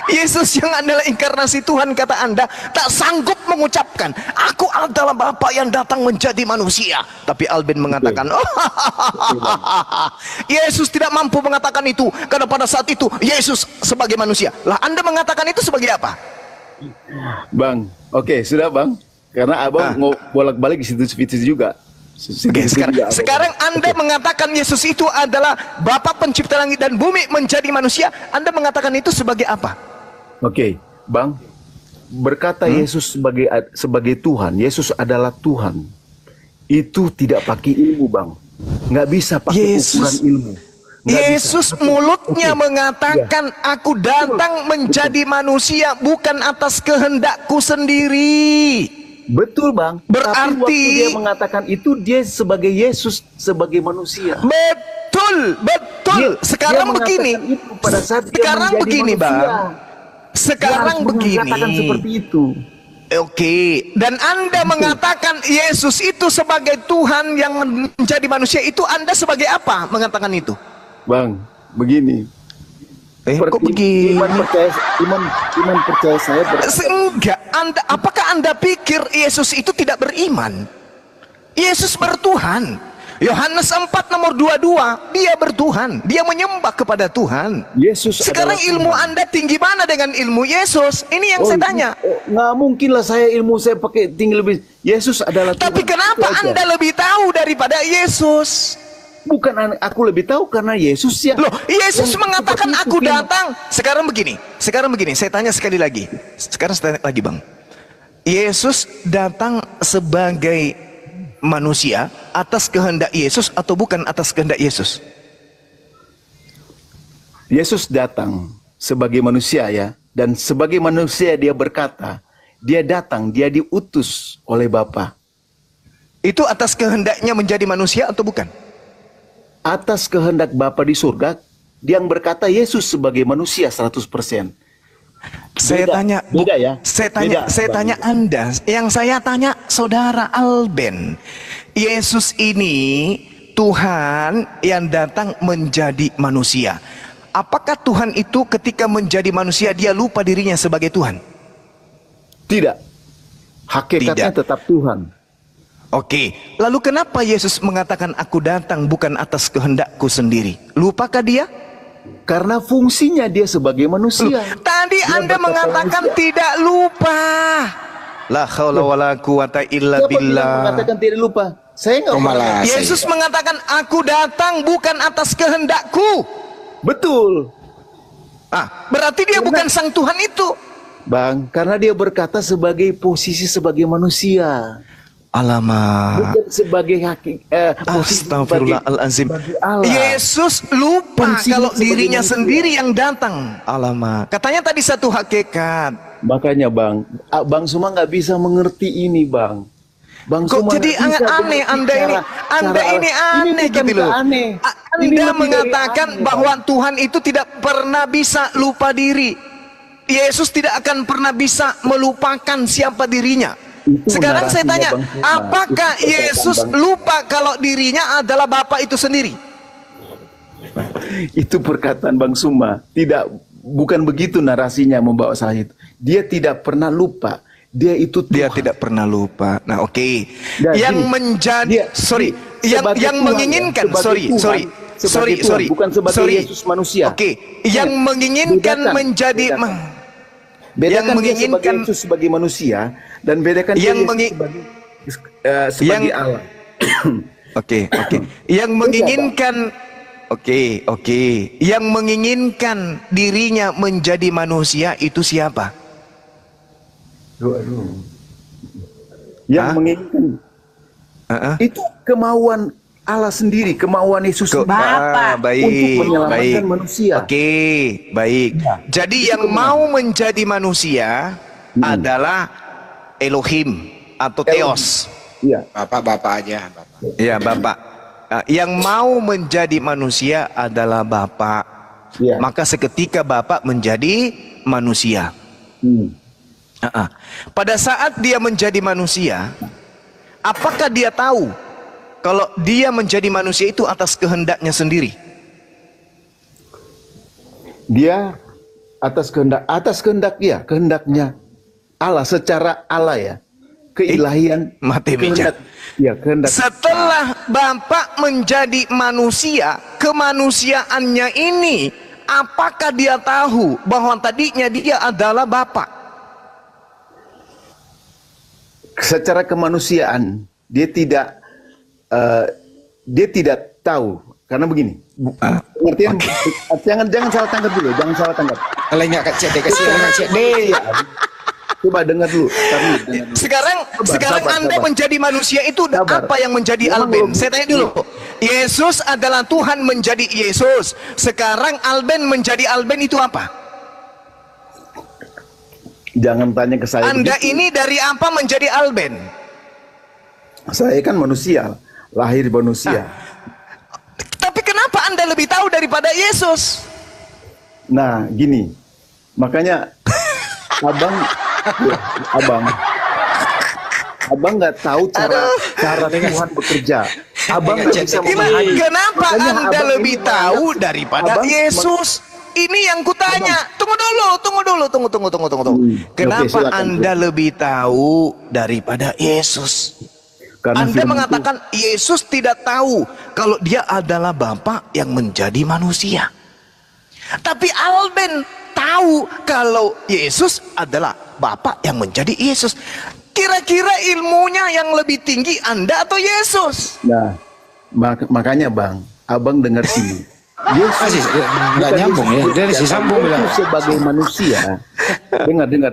Yesus yang adalah inkarnasi Tuhan, kata Anda, tak sanggup mengucapkan, aku adalah Bapa yang datang menjadi manusia. Tapi Alben mengatakan, Yesus tidak mampu mengatakan itu, karena pada saat itu Yesus sebagai manusia. Lah Anda mengatakan itu sebagai apa? Bang, oke, sudah Bang. Karena Abang mau bolak-balik di situ juga. Oke, sekarang Anda mengatakan Yesus itu adalah Bapa pencipta langit dan bumi menjadi manusia. Anda mengatakan itu sebagai apa? Oke, Bang. Berkata Yesus sebagai Tuhan, Yesus adalah Tuhan. Itu tidak pakai ilmu, Bang. Nggak bisa pakai ukuran ilmu. Yesus mulutnya mengatakan, aku datang menjadi manusia bukan atas kehendakku sendiri. Betul, Bang. Berarti tapi waktu dia mengatakan itu, dia sebagai Yesus sebagai manusia. Betul. Sekarang begini. Pada saat sekarang begini, manusia, Bang. Sekarang begini. Seperti itu. Oke. Dan Anda mengatakan Yesus itu sebagai Tuhan yang menjadi manusia, itu Anda sebagai apa mengatakan itu? Bang, begini. Kok begini? Iman percaya saya enggak. Apakah Anda pikir Yesus itu tidak beriman? Yesus bertuhan. Yohanes 4 nomor 22, dia bertuhan, dia menyembah kepada Tuhan. Yesus. Sekarang ilmu Anda tinggi mana dengan ilmu Yesus? Ini yang saya tanya. Nggak mungkin lah ilmu saya pakai tinggi lebih. Yesus adalah Tuhan. Tapi kenapa Anda lebih tahu daripada Yesus? Bukan aku lebih tahu, karena Yesus ya. Loh, Yesus mengatakan aku datang. Sekarang begini, saya tanya sekali lagi. Sekarang saya tanya lagi, Bang. Yesus datang sebagai manusia atas kehendak Yesus atau bukan atas kehendak Yesus? Yesus datang sebagai manusia ya, dan sebagai manusia dia berkata, dia datang, dia diutus oleh Bapa. Itu atas kehendaknya menjadi manusia atau bukan? Atas kehendak Bapa di surga, yang berkata Yesus sebagai manusia 100%. Saya tanya, beda ya. Saya tanya Anda, yang saya tanya saudara Alben. Yesus ini Tuhan yang datang menjadi manusia. Apakah Tuhan itu ketika menjadi manusia dia lupa dirinya sebagai Tuhan? Tidak. Hakikatnya tetap Tuhan. Oke, lalu kenapa Yesus mengatakan aku datang bukan atas kehendakku sendiri? Lupakah dia? Karena fungsinya dia sebagai manusia. Tadi Anda mengatakan tidak lupa. La haula wala quwata illa billah. Mengatakan tidak lupa. Saya enggak. Yesus mengatakan aku datang bukan atas kehendakku. Betul. Berarti dia bukan sang Tuhan itu. Bang, karena dia berkata sebagai posisi sebagai manusia. Alamak. Bukan sebagai Astagfirullahaladzim. Yesus lupa kalau dirinya sendiri yang datang. Alamak. Katanya tadi satu hakikat. Makanya Bang Suma nggak bisa mengerti ini, Bang. Kok jadi aneh Anda ini aneh gitu loh. Anda mengatakan bahwa Tuhan itu tidak pernah bisa lupa diri. Yesus tidak akan pernah bisa melupakan siapa dirinya. Sekarang saya tanya, apakah Yesus lupa kalau dirinya adalah Bapa itu sendiri? Itu perkataan Bang Suma. Bukan begitu narasinya membawa saya itu. Dia tidak pernah lupa. Dia itu Tuhan. Dia tidak pernah lupa. Nah, oke. Yang menjadi yang menginginkan, sorry. Bukan sebagai Yesus manusia. Oke. Yang menginginkan menjadi bedakan dia sebagai Yesus sebagai manusia dan bedakan dia sebagai Allah. Oke. Yang menginginkan Yang menginginkan dirinya menjadi manusia itu siapa? Yang menginginkan itu kemauan Allah sendiri, kemauan Yesus Bapa untuk menyelamatkan manusia. Oke, baik. Jadi yang mau menjadi manusia adalah Elohim atau Theos. Iya. Bapak aja. Iya, Bapak. Yang mau menjadi manusia adalah Bapak. Ya. Maka seketika Bapak menjadi manusia. Pada saat dia menjadi manusia, apakah dia tahu kalau dia menjadi manusia itu atas kehendaknya sendiri? Dia atas kehendak ya, kehendaknya Allah secara Allah ya. Keilahian, mati meja. Kehendak. Setelah Bapa menjadi manusia, kemanusiaannya ini, apakah dia tahu bahwa tadinya dia adalah Bapa? Secara kemanusiaan dia tidak tahu, karena begini. Pengertian, jangan salah tangkap dulu, jangan salah tangkap. Kalau nggak kasih deh. Coba dengar dulu. Sekarang sabar, Anda sabar. menjadi manusia itu Sabar. apa yang menjadi Jangan Alben? belum. Saya tanya dulu. Yesus adalah Tuhan menjadi Yesus. Sekarang Alben menjadi Alben itu apa? Jangan tanya ke saya. Anda begitu. ini dari apa menjadi Alben? Saya kan manusia, lahir manusia. Tapi kenapa Anda lebih tahu daripada Yesus? Nah, gini. Makanya abang nggak tahu cara Tuhan bekerja. Abang nggak bisa memahami. Kenapa Makanya Anda abang lebih ini tahu banyak- daripada abang- Yesus? Ini yang kutanya. Tunggu dulu. Kenapa silakan. Anda lebih tahu daripada Yesus? Karena Anda firman mengatakan Yesus tidak tahu kalau dia adalah Bapa yang menjadi manusia. Tapi Alben tahu kalau Yesus adalah Bapa yang menjadi Yesus. Kira-kira ilmunya yang lebih tinggi Anda atau Yesus? Nah, makanya Bang, abang dengar sini. Yesus Nggak nyambung ya. Dia sih sambung bilang. Yesus sebagai manusia,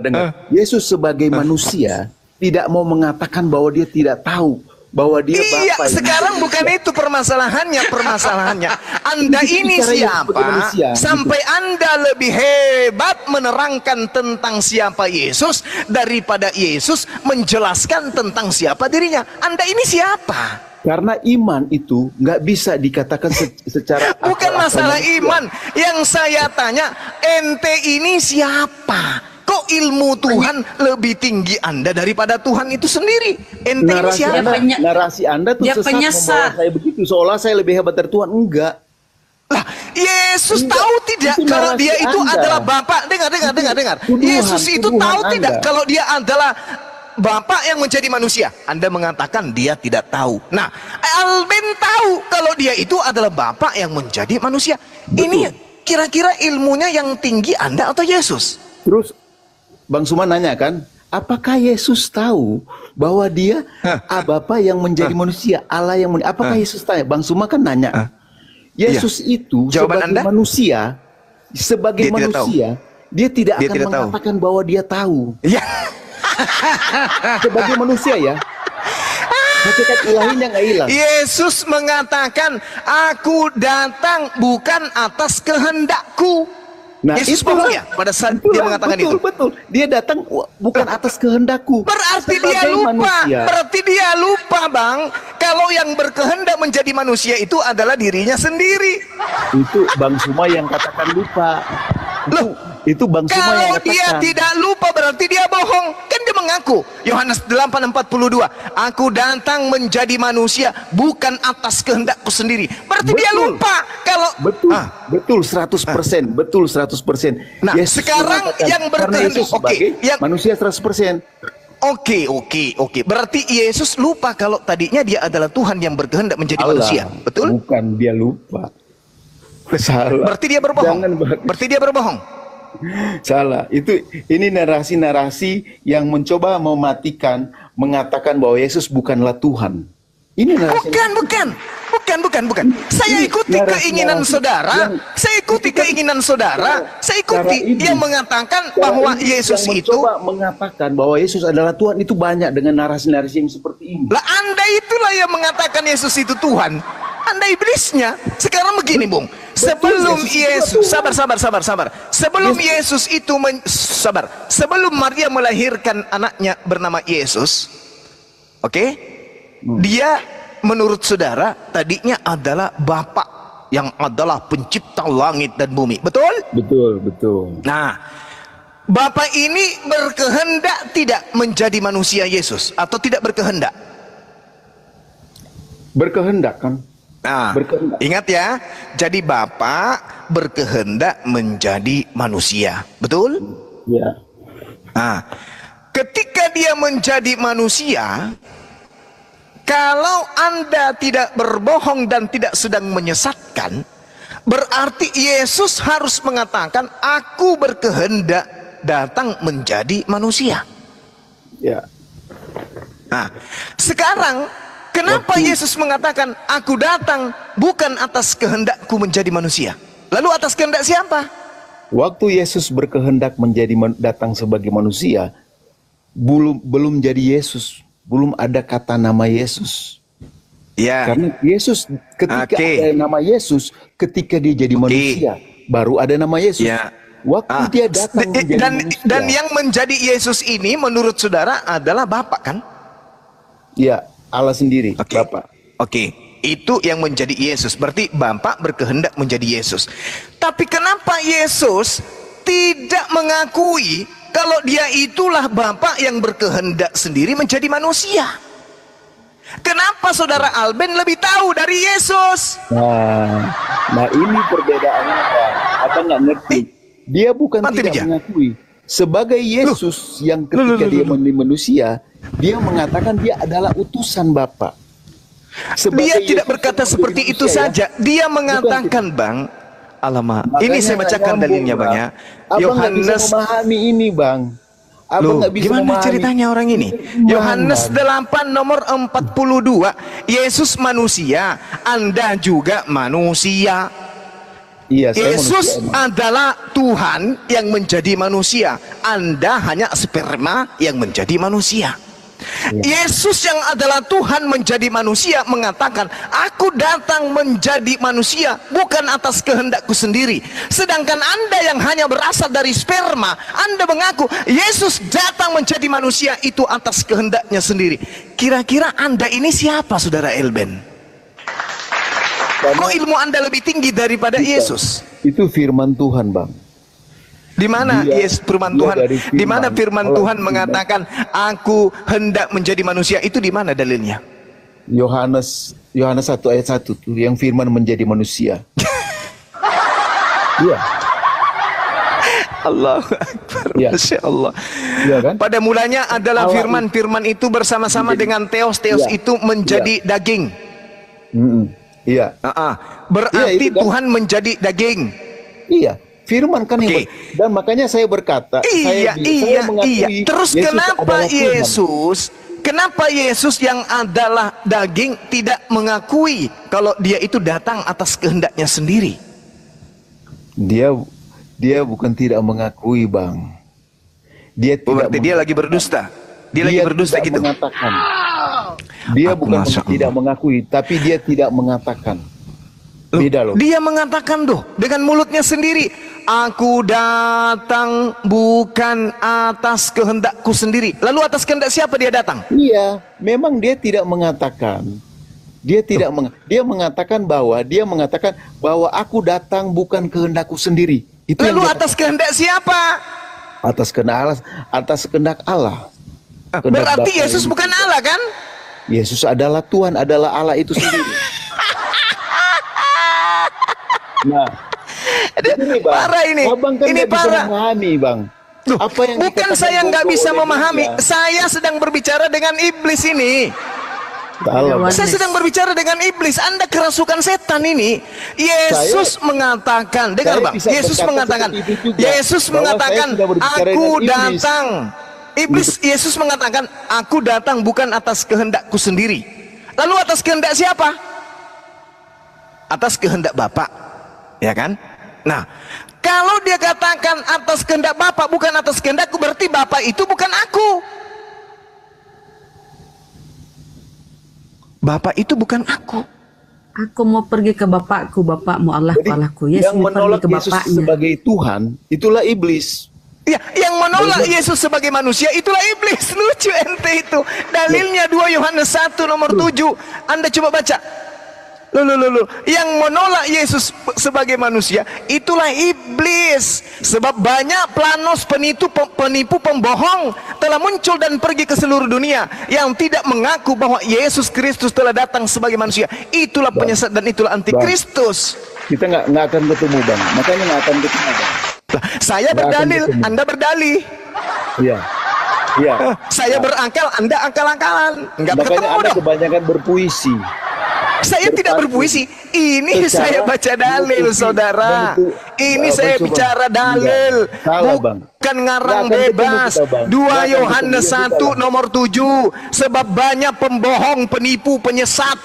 dengar. Yesus sebagai manusia tidak mau mengatakan bahwa dia tidak tahu bahwa dia Iya, Bapa yang sekarang menjadi bukan itu permasalahannya. Anda Itu ini bicara yang siapa? sebagai manusia, gitu. Sampai Anda lebih hebat menerangkan tentang siapa Yesus daripada Yesus menjelaskan tentang siapa dirinya. Anda ini siapa? Karena iman itu nggak bisa dikatakan secara Bukan akal-akalan masalah manusia. iman. Yang saya tanya, ente ini siapa? Kok ilmu Tuhan lebih tinggi Anda daripada Tuhan itu sendiri? Ente ini siapa? Narasi Anda tuh Dia sesat penyesat. membawa saya begitu, seolah saya lebih hebat dari Tuhan. Enggak. Lah, Yesus Enggak, tahu tidak itu kalau narasi dia itu Anda. adalah Bapa? Dengar. tuduhan, Yesus itu tuduhan tahu Anda. tidak kalau dia adalah Bapa yang menjadi manusia? Anda mengatakan dia tidak tahu. Nah, Alben tahu kalau dia itu adalah Bapa yang menjadi manusia. Ini kira-kira ilmunya yang tinggi Anda atau Yesus? Terus Bang Suman nanya kan, apakah Yesus tahu bahwa dia Bapa yang menjadi manusia, Allah yang apakah Yesus tanya? Bang Suma kan nanya. Yesus itu Jawaban sebagai Anda? manusia, sebagai Dia tidak manusia, dia tidak Dia akan tidak tahu. mengatakan bahwa dia tahu. Ya. Sebagai manusia ya. Hakikat ilahinya nggak hilang. Yesus mengatakan, aku datang bukan atas kehendakku. Yesus itulah. bohong ya pada saat Itulah, dia mengatakan itu. Betul. Dia datang bukan atas kehendakku. Berarti dia Sebagai lupa. manusia. Berarti dia lupa, Bang. Kalau yang berkehendak menjadi manusia itu adalah dirinya sendiri. Itu Bang Suma yang katakan lupa. Itu Bang Suma Kalau yang dia katakan. tidak lupa berarti dia bohong. Kan dia mengaku. Yohanes 8:42. Aku datang menjadi manusia bukan atas kehendakku sendiri. Berarti dia Betul. lupa. Kalau Betul 100%. Betul 100%. Nah, Yesus sekarang mengatakan, yang karena berkehendak. Yesus sebagai Oke, yang- manusia 100%. Oke. Berarti Yesus lupa kalau tadinya dia adalah Tuhan yang berkehendak menjadi manusia. Betul? Bukan dia lupa. Salah. Berarti dia berbohong. Jangan Berarti dia berbohong. Salah. Ini narasi-narasi yang mencoba mematikan, mengatakan bahwa Yesus bukanlah Tuhan. Ini narasi. Bukan. Saya Ini ikuti narasi-narasi keinginan saudara. yang- Saya ikuti keinginan saudara. Saya ikuti Cara ini- yang mengatakan Cara bahwa ini Yesus yang itu. mencoba mengatakan bahwa Yesus adalah Tuhan itu banyak dengan narasi-narasi yang seperti ini. Lah, Anda itulah yang mengatakan Yesus itu Tuhan. Anda iblisnya. Sekarang begini, Bung. Sebelum Yesus itu Yesus, Tuhan. sabar. Sebelum Yesus itu sebelum Maria melahirkan anaknya bernama Yesus, oke? Dia menurut saudara tadinya adalah Bapa yang adalah pencipta langit dan bumi. Betul? Betul. Nah, Bapa ini berkehendak tidak menjadi manusia Yesus atau tidak berkehendak? Berkehendak kan? Nah, Berkehendak. ingat ya. Jadi Bapa berkehendak menjadi manusia. Betul? Ya. Nah, ketika dia menjadi manusia, kalau Anda tidak berbohong dan tidak sedang menyesatkan, berarti Yesus harus mengatakan, aku berkehendak datang menjadi manusia. Ya. Nah, sekarang kenapa Yesus mengatakan, aku datang bukan atas kehendakku menjadi manusia? Lalu atas kehendak siapa? Waktu Yesus berkehendak datang sebagai manusia, belum jadi Yesus, belum ada kata nama Yesus. Ya. Karena Yesus ketika Oke. ada nama Yesus, ketika dia jadi manusia, baru ada nama Yesus. Ya. Waktu dia datang menjadi manusia. Dan yang menjadi Yesus ini menurut saudara adalah Bapa kan? Ya, Allah sendiri, Oke. Bapa. Oke, itu yang menjadi Yesus. Berarti Bapa berkehendak menjadi Yesus. Tapi kenapa Yesus tidak mengakui kalau dia itulah Bapa yang berkehendak sendiri menjadi manusia? Kenapa saudara Alben lebih tahu dari Yesus? Nah ini perbedaannya, Pak. Abang nggak ngerti. Dia bukan Mati tidak aja. mengakui. Sebagai Yesus yang ketika dia menjadi manusia, dia mengatakan dia adalah utusan Bapa. Dia Sebagai tidak Yesus berkata yang seperti menjadi itu manusia, saja. Dia mengatakan, Bang, alamak. Makanya Ini saya nggak bacakan nyambung, dalilnya, Bang ya. Abang nggak bisa Yohanes, memahami ini, Bang. Abang loh, nggak bisa gimana memahami. ceritanya orang ini? Iman, Yohanes Bang. 8 nomor 42. Yesus manusia, Anda juga manusia. Iya, saya Yesus manusia, emang. adalah Tuhan yang menjadi manusia. Anda hanya sperma yang menjadi manusia. Yesus yang adalah Tuhan menjadi manusia mengatakan, aku datang menjadi manusia bukan atas kehendakku sendiri. Sedangkan Anda yang hanya berasal dari sperma, Anda mengaku Yesus datang menjadi manusia itu atas kehendaknya sendiri. Kira-kira Anda ini siapa, saudara Elben? Kok ilmu Anda lebih tinggi daripada Yesus? Itu firman Tuhan, Bang. Di mana Dia firman dia Tuhan? dari Di mana firman Allah Tuhan mengatakan aku hendak menjadi manusia? Itu di mana dalilnya? Yohanes 1 ayat 1 tuh yang firman menjadi manusia. Iya, Allahu Akbar. Ya. Masya Allah. iya kan? Pada mulanya adalah Allah firman. Firman itu bersama-sama dengan Theos. Theos Ya. itu menjadi daging. Iya. Berarti Iya, itu kan. Tuhan menjadi daging. Iya, firman kan Oke. hebat. Dan makanya saya berkata, Iya, saya mengakui iya. Terus Yesus kenapa adalah Tuhan. Kenapa Yesus yang adalah daging tidak mengakui kalau dia itu datang atas kehendaknya sendiri? Dia bukan tidak mengakui, Bang. Dia tidak Berarti dia lagi berdusta. Dia lagi berdusta tidak gitu. mengatakan. Dia Aku bukan Masya Allah. tidak mengakui, tapi dia tidak mengatakan. Loh, Beda loh. dia mengatakan dengan mulutnya sendiri, aku datang bukan atas kehendakku sendiri. Lalu atas kehendak siapa dia datang? Iya, memang dia tidak mengatakan. Dia mengatakan bahwa aku datang bukan kehendakku sendiri. Itu yang Lalu dia atas kehendak siapa? atas kehendak Allah. Kehendak Berarti Bapa Yesus yang- bukan Allah kan? Yesus adalah Tuhan, adalah Allah itu sendiri. Nah, ini, Bang. Parah ini. Abang kan Ini nggak bisa parah. memahami, Bang. Loh, Apa yang bukan dikatakan saya nggak bodoh bisa oleh memahami. dia. Saya sedang berbicara dengan iblis ini. Salah, Bang. Saya sedang berbicara dengan iblis. Anda kerasukan setan ini. Yesus mengatakan, dengar saya Bang. bisa Yesus berkata mengatakan, seperti itu juga, Yesus bahwa mengatakan, saya sudah berbicara aku dengan iblis." datang. Yesus mengatakan, aku datang bukan atas kehendakku sendiri. Lalu atas kehendak siapa? Atas kehendak Bapa, ya kan? Nah, kalau dia katakan atas kehendak Bapa bukan atas kehendakku, berarti Bapa itu bukan aku. Bapa itu bukan aku. Aku mau pergi ke bapakku, bapakmu Allah Jadi, Allahku. Yesus yang mau menolak pergi ke Yesus bapaknya. sebagai Tuhan, itulah iblis. Ya, yang menolak Yesus sebagai manusia itulah iblis. Lucu ente itu. Dalilnya 2 Yohanes 1 nomor 7. Anda coba baca. Loh. Yang menolak Yesus sebagai manusia itulah iblis. Sebab banyak planos penipu pembohong telah muncul dan pergi ke seluruh dunia yang tidak mengaku bahwa Yesus Kristus telah datang sebagai manusia. Itulah penyesat dan itulah antikristus. Kita nggak akan ketemu, Bang. Makanya nggak akan ketemu, Bang. Lah, saya Nggak akan berdalil, ketemu. Anda berdalih. Iya. Iya. Saya berakal, Anda akal-akalan. Enggak Makanya ketemu Anda dong. kebanyakan berpuisi. Saya tidak berpuisi. Ini Secara saya baca dalil, menutupi saudara. dan itu Ini apa, saya coba? bicara dalil. Enggak. Salah, Bang. Bukan ngarang Nggak akan ketemu bebas. kita, Bang. 2 Nggak akan Yohanes ketemu, 1 kita, nomor 7. Sebab banyak pembohong, penipu, penyesat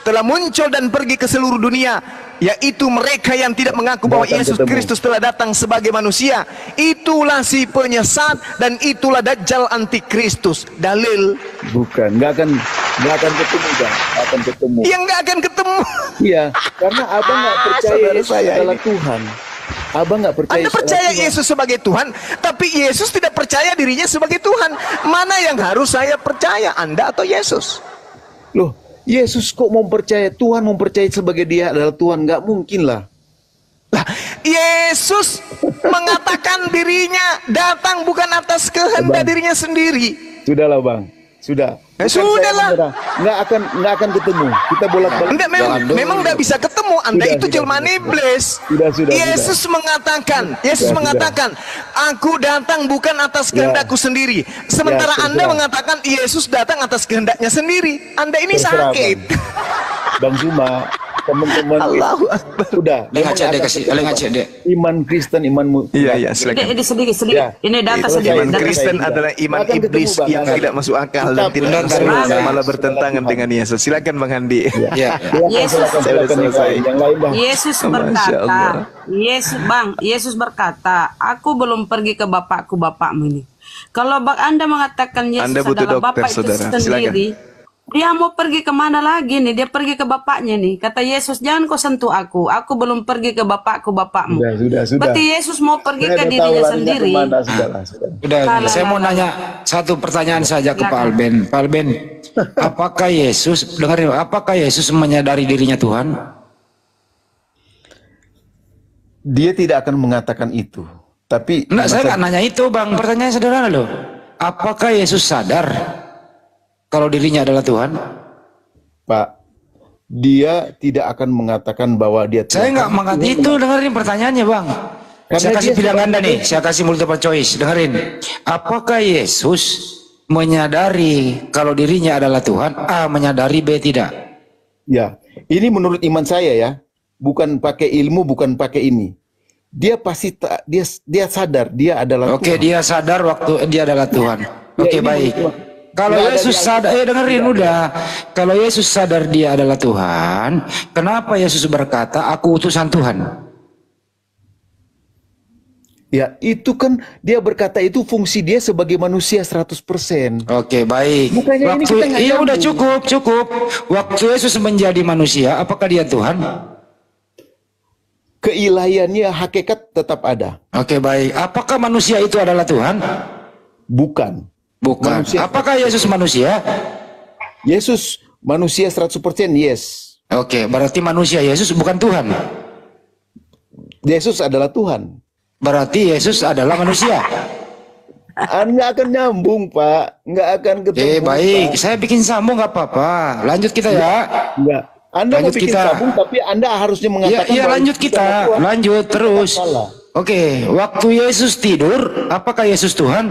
telah muncul dan pergi ke seluruh dunia, yaitu mereka yang tidak mengaku bahwa Nggak akan Yesus ketemu. Kristus telah datang sebagai manusia. Itulah si penyesat dan itulah Dajjal antikristus. Dalil. Bukan, nggak akan ketemu, Bang. Nggak akan ketemu. Yang nggak akan ketemu. Iya, karena abang nggak percaya saudara Yesus saya adalah ini. Tuhan. Abang nggak percaya. Anda percaya Yesus sebagai Tuhan, tapi Yesus tidak percaya dirinya sebagai Tuhan. Mana yang harus saya percaya, Anda atau Yesus? Loh, Yesus kok mempercaya Tuhan, mempercaya sebagai dia adalah Tuhan? Nggak mungkin lah. Lah, Yesus mengatakan dirinya datang bukan atas kehendak Bang. dirinya sendiri. Sudahlah, Bang. Sudah. Bukan Sudahlah. saya menyerah. Nggak akan ketemu. Kita bolak-balik. Enggak, memang enggak bisa ketemu. Anda Sudah, itu sudah, jelmaan sudah. iblis. Sudah. Yesus mengatakan, aku datang bukan atas Ya. kehendakku sendiri. Sementara Ya, Anda terserah. mengatakan Yesus datang atas kehendaknya sendiri. Anda ini Terserah, sakit. Bang Zuma, teman-teman. Allahu Akbar. Sudah. Lengan memang cek deh akan kasih, ketemu, lengan Bang. cek deh. Iman Kristen, imanmu. Iya, silakan. Ini sedikit. Ya. Ini data Itu saja. Iman data Kristen saya. adalah iman Akan ketemu, iblis Bang. yang tidak masuk akal dan Tetap tidak benar, masuk benar. akal, malah bertentangan dengan Yesus. Silakan Bang Handi. Ya. Yesus- Saya udah selesai. Yang lain dah. Yesus Masya berkata, Allah. Yesus berkata, aku belum pergi ke bapakmu ini. Kalau Anda mengatakan Yesus Anda butuh adalah dokter, bapak itu saudara. sendiri, dia mau pergi kemana lagi nih? Dia pergi ke bapaknya nih. Kata Yesus, jangan kau sentuh aku belum pergi ke bapakmu. Sudah. Berarti Yesus mau pergi Saya ke udah tahu dirinya larinya sendiri. kemana, Sudah. Udah, saya mau nanya satu pertanyaan saja ke Pak Alben. Pak Alben, apakah Yesus, dengarin, apakah Yesus menyadari dirinya Tuhan? Dia tidak akan mengatakan itu. Tapi Enggak, saya nggak nanya itu, Bang. Pertanyaan sederhana loh. Apakah Yesus sadar kalau dirinya adalah Tuhan? Pak, dia tidak akan mengatakan bahwa dia Saya Tuhan. nggak mengatakan itu, dengerin pertanyaannya, Bang. Karena Saya kasih dia pilihan sudah- Anda nih, saya kasih multiple choice. Dengerin. Apakah Yesus menyadari kalau dirinya adalah Tuhan? A, menyadari, B, tidak. Ya, ini menurut iman saya ya, bukan pakai ilmu, bukan pakai ini. Dia pasti dia sadar dia adalah Oke, Tuhan. dia sadar waktu dia adalah Tuhan. Oke, ini baik. menurut- Kalau nggak ada Yesus di sadar, dengerin udah. Kalau Yesus sadar dia adalah Tuhan, kenapa Yesus berkata, aku utusan Tuhan? Ya, itu kan dia berkata itu fungsi dia sebagai manusia 100%. Oke, baik. Bukannya ini kita nggak Iya, udah nyambung. cukup. Waktu Yesus menjadi manusia, apakah dia Tuhan? Keilahiannya hakikat tetap ada. Oke, baik. Apakah manusia itu adalah Tuhan? Bukan. Bukan. Manusia. Apakah Yesus manusia? Yesus manusia 100%, yes. Oke, berarti manusia Yesus bukan Tuhan. Yesus adalah Tuhan. Berarti Yesus adalah manusia. Nggak akan nyambung, Pak. Nggak akan ketemu. Baik. Pak. Saya bikin sambung nggak apa-apa. Lanjut kita ya. Nggak. Anda mau Lanjut bikin kita. sabung, tapi Anda harusnya Iya, mengatakan iya, bahwa lanjut Yesus kita. adalah Tuhan. Lanjut terus. Salah. Oke, waktu Yesus tidur, apakah Yesus Tuhan?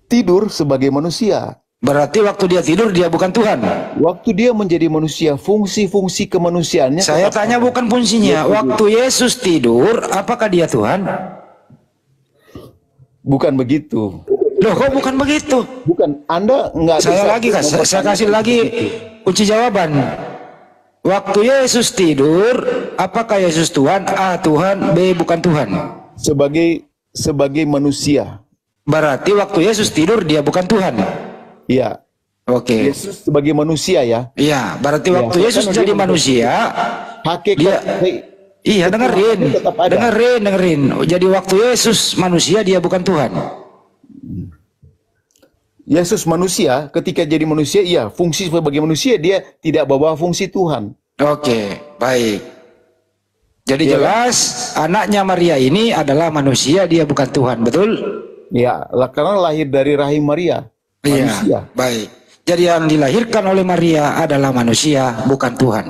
Tidur sebagai manusia. Berarti waktu dia tidur dia bukan Tuhan. Waktu dia menjadi manusia, fungsi-fungsi kemanusiaannya Saya tetap tanya ada. bukan fungsinya. Waktu Yesus tidur, apakah dia Tuhan? Bukan begitu. Loh, kok bukan begitu? Bukan. Anda nggak Saya bisa lagi kan, saya kasih mempertanyakan lagi begitu. kunci jawaban. Waktu Yesus tidur, apakah Yesus Tuhan? A, Tuhan. B, bukan Tuhan. Sebagai manusia. Berarti waktu Yesus tidur dia bukan Tuhan. Iya. Oke. Yesus sebagai manusia ya. Iya, berarti Ya, waktu kan Yesus dia jadi manusia. manusia, Hakikat. Dia- iya dengerin, tetap ada. dengerin. Jadi waktu Yesus manusia dia bukan Tuhan. Yesus manusia, ketika jadi manusia, iya, fungsi sebagai manusia dia tidak bawa fungsi Tuhan. Oke, baik. Jadi Iya, jelas anaknya Maria ini adalah manusia, dia bukan Tuhan, betul? Ya, karena lahir dari rahim Maria, manusia. Iya, baik. Jadi yang dilahirkan oleh Maria adalah manusia, bukan Tuhan.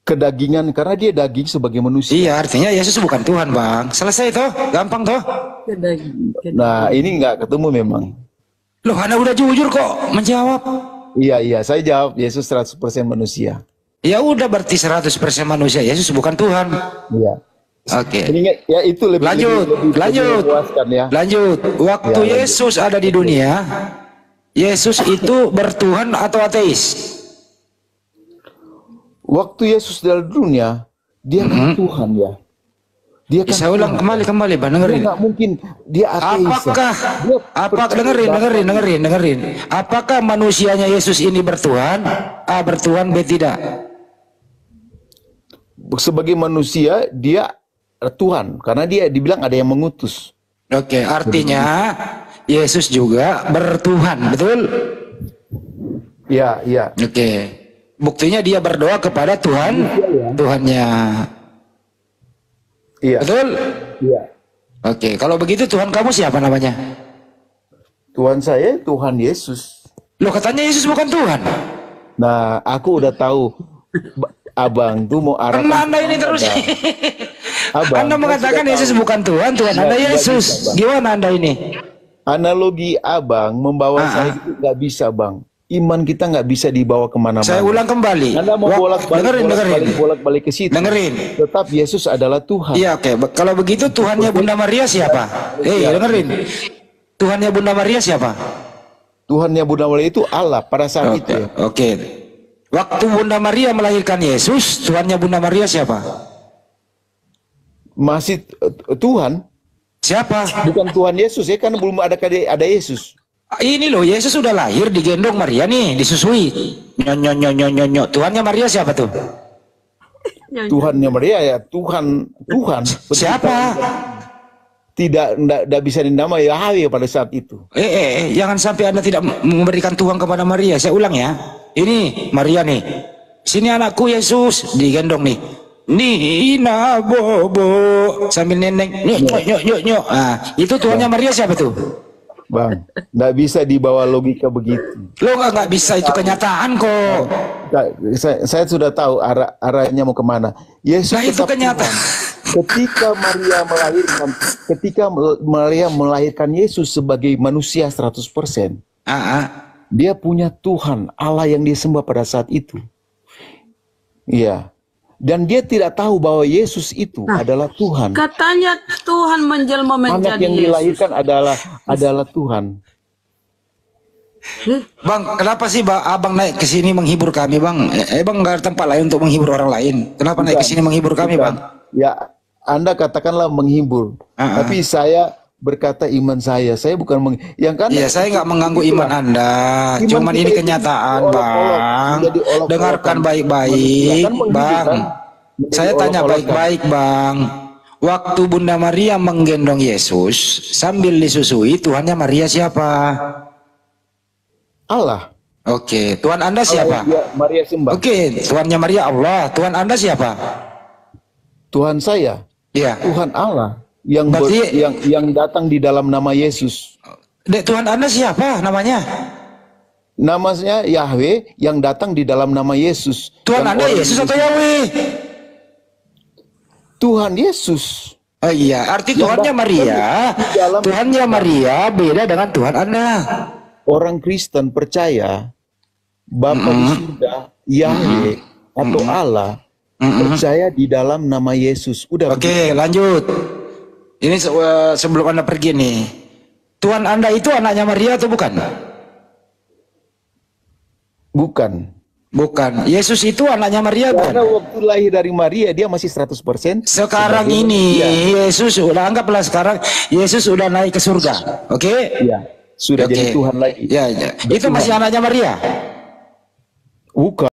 Kedagingan karena dia daging sebagai manusia. Iya, artinya Yesus bukan Tuhan, Bang. Selesai toh? Gampang toh? Nah, ini nggak ketemu memang. Loh, Anda udah jujur kok menjawab. Iya, saya jawab Yesus 100% manusia. Ya udah, berarti 100% manusia. Yesus bukan Tuhan. Iya. Oke. Ini ya itu lebih Lanjut, lanjut. memuaskan ya. Lanjut. Waktu Ya, Yesus ada di dunia, Yesus itu bertuhan atau ateis? Waktu Yesus dalam dunia, dia kan Tuhan ya. Dia kan Saya ulang kembali, Bang. dia Dengerin. nggak mungkin dia ateis. Apakah dengerin. Apakah manusianya Yesus ini bertuhan? A bertuhan, B tidak. Sebagai manusia dia Tuhan karena dia dibilang ada yang mengutus. Oke, artinya Yesus juga bertuhan, betul? Iya, iya. Oke. Buktinya dia berdoa kepada Tuhan, Tuhannya. Iya. Betul? Iya. Oke, kalau begitu Tuhan kamu siapa namanya? Tuhan saya Tuhan Yesus. Loh, katanya Yesus bukan Tuhan. Nah, aku udah tahu Abang tuh mau arah Kan Anda ini terus. Abang, Anda mengatakan saya sudah Yesus tahu. bukan Tuhan, Tuhan Anda Nggak Yesus. bisa, Bang. Gimana Anda ini? Analogi Abang membawa saya itu nggak bisa, Bang. Iman kita nggak bisa dibawa kemana-mana. Saya ulang kembali. Anda mau bolak-balik ke situ. Dengerin. Tetap Yesus adalah Tuhan. Iya, oke. Kalau begitu Tuhannya Bunda Maria siapa? Dengerin. Tuhannya Bunda Maria siapa? Tuhannya Bunda Maria itu Allah pada saat itu ya. Oke. Waktu Bunda Maria melahirkan Yesus, Tuhannya Bunda Maria siapa? Masih Tuhan, Siapa? bukan Tuhan Yesus ya, karena belum ada Yesus. Ini loh, Yesus sudah lahir digendong Maria nih, disusui. Nyonyo. Tuhannya Maria siapa tuh? Tuhannya Maria ya Tuhan. Siapa? Tidak bisa dinamai Yahweh pada saat itu. Jangan sampai Anda tidak memberikan Tuhan kepada Maria. Saya ulang ya. Ini Maria nih. Sini anakku Yesus, digendong nih. Nina bobo sambil neneng. Nyok. Ah, itu Tuhannya Maria siapa tuh? Bang, nggak bisa dibawa logika begitu. Lo nggak bisa, itu kenyataan kok. Saya sudah tahu arahnya mau kemana. Yesus Nah, itu tetap kenyataan. Tuhan. Ketika Maria melahirkan Yesus sebagai manusia 100%, dia punya Tuhan, Allah yang dia sembah pada saat itu. Iya. Dan dia tidak tahu bahwa Yesus itu adalah Tuhan. Katanya Tuhan menjelma Anak menjadi yang Yesus. dilahirkan adalah Tuhan. Bang, kenapa sih abang naik ke sini menghibur kami, Bang? Bang nggak ada tempat lain untuk menghibur orang lain. Kenapa naik ke sini menghibur kami, Bukan. Bang? Ya, Anda katakanlah menghibur. Tapi saya berkata iman saya bukan yang kan. Iya, saya nggak mengganggu iman Anda. Cuman ini kenyataan, Bang. Dengarkan baik-baik, Bang. Saya tanya baik-baik, Bang. Waktu Bunda Maria menggendong Yesus sambil disusui, Tuhannya Maria siapa? Allah. Oke, Tuhan Anda siapa? Maria sembah. Oke, Tuhannya Maria Allah. Tuhan Anda siapa? Tuhan saya, Iya. Tuhan Allah yang Berarti- yang datang di dalam nama Yesus. Tuhan Anda siapa namanya? Namanya Yahweh yang datang di dalam nama Yesus. Tuhan Yang Anda orang Yesus atau Yahweh? Tuhan Yesus. Oh iya, arti Tuhannya Maria. Di dalam- Tuhannya Maria beda dengan Tuhan Anda. Orang Kristen percaya Bapa di surga, Yahweh atau Allah, percaya di dalam nama Yesus. Udah. Oke, lanjut. Ini sebelum Anda pergi nih. Tuhan Anda itu anaknya Maria atau bukan? Bukan. Bukan. Yesus itu anaknya Maria Karena bukan? waktu lahir dari Maria dia masih 100%. Sekarang sebagai ini manusia. Yesus udah, anggaplah sekarang Yesus sudah naik ke surga. Oke? Iya, sudah jadi Oke. Tuhan lagi. Ya. Itu masih anaknya Maria. Bukan.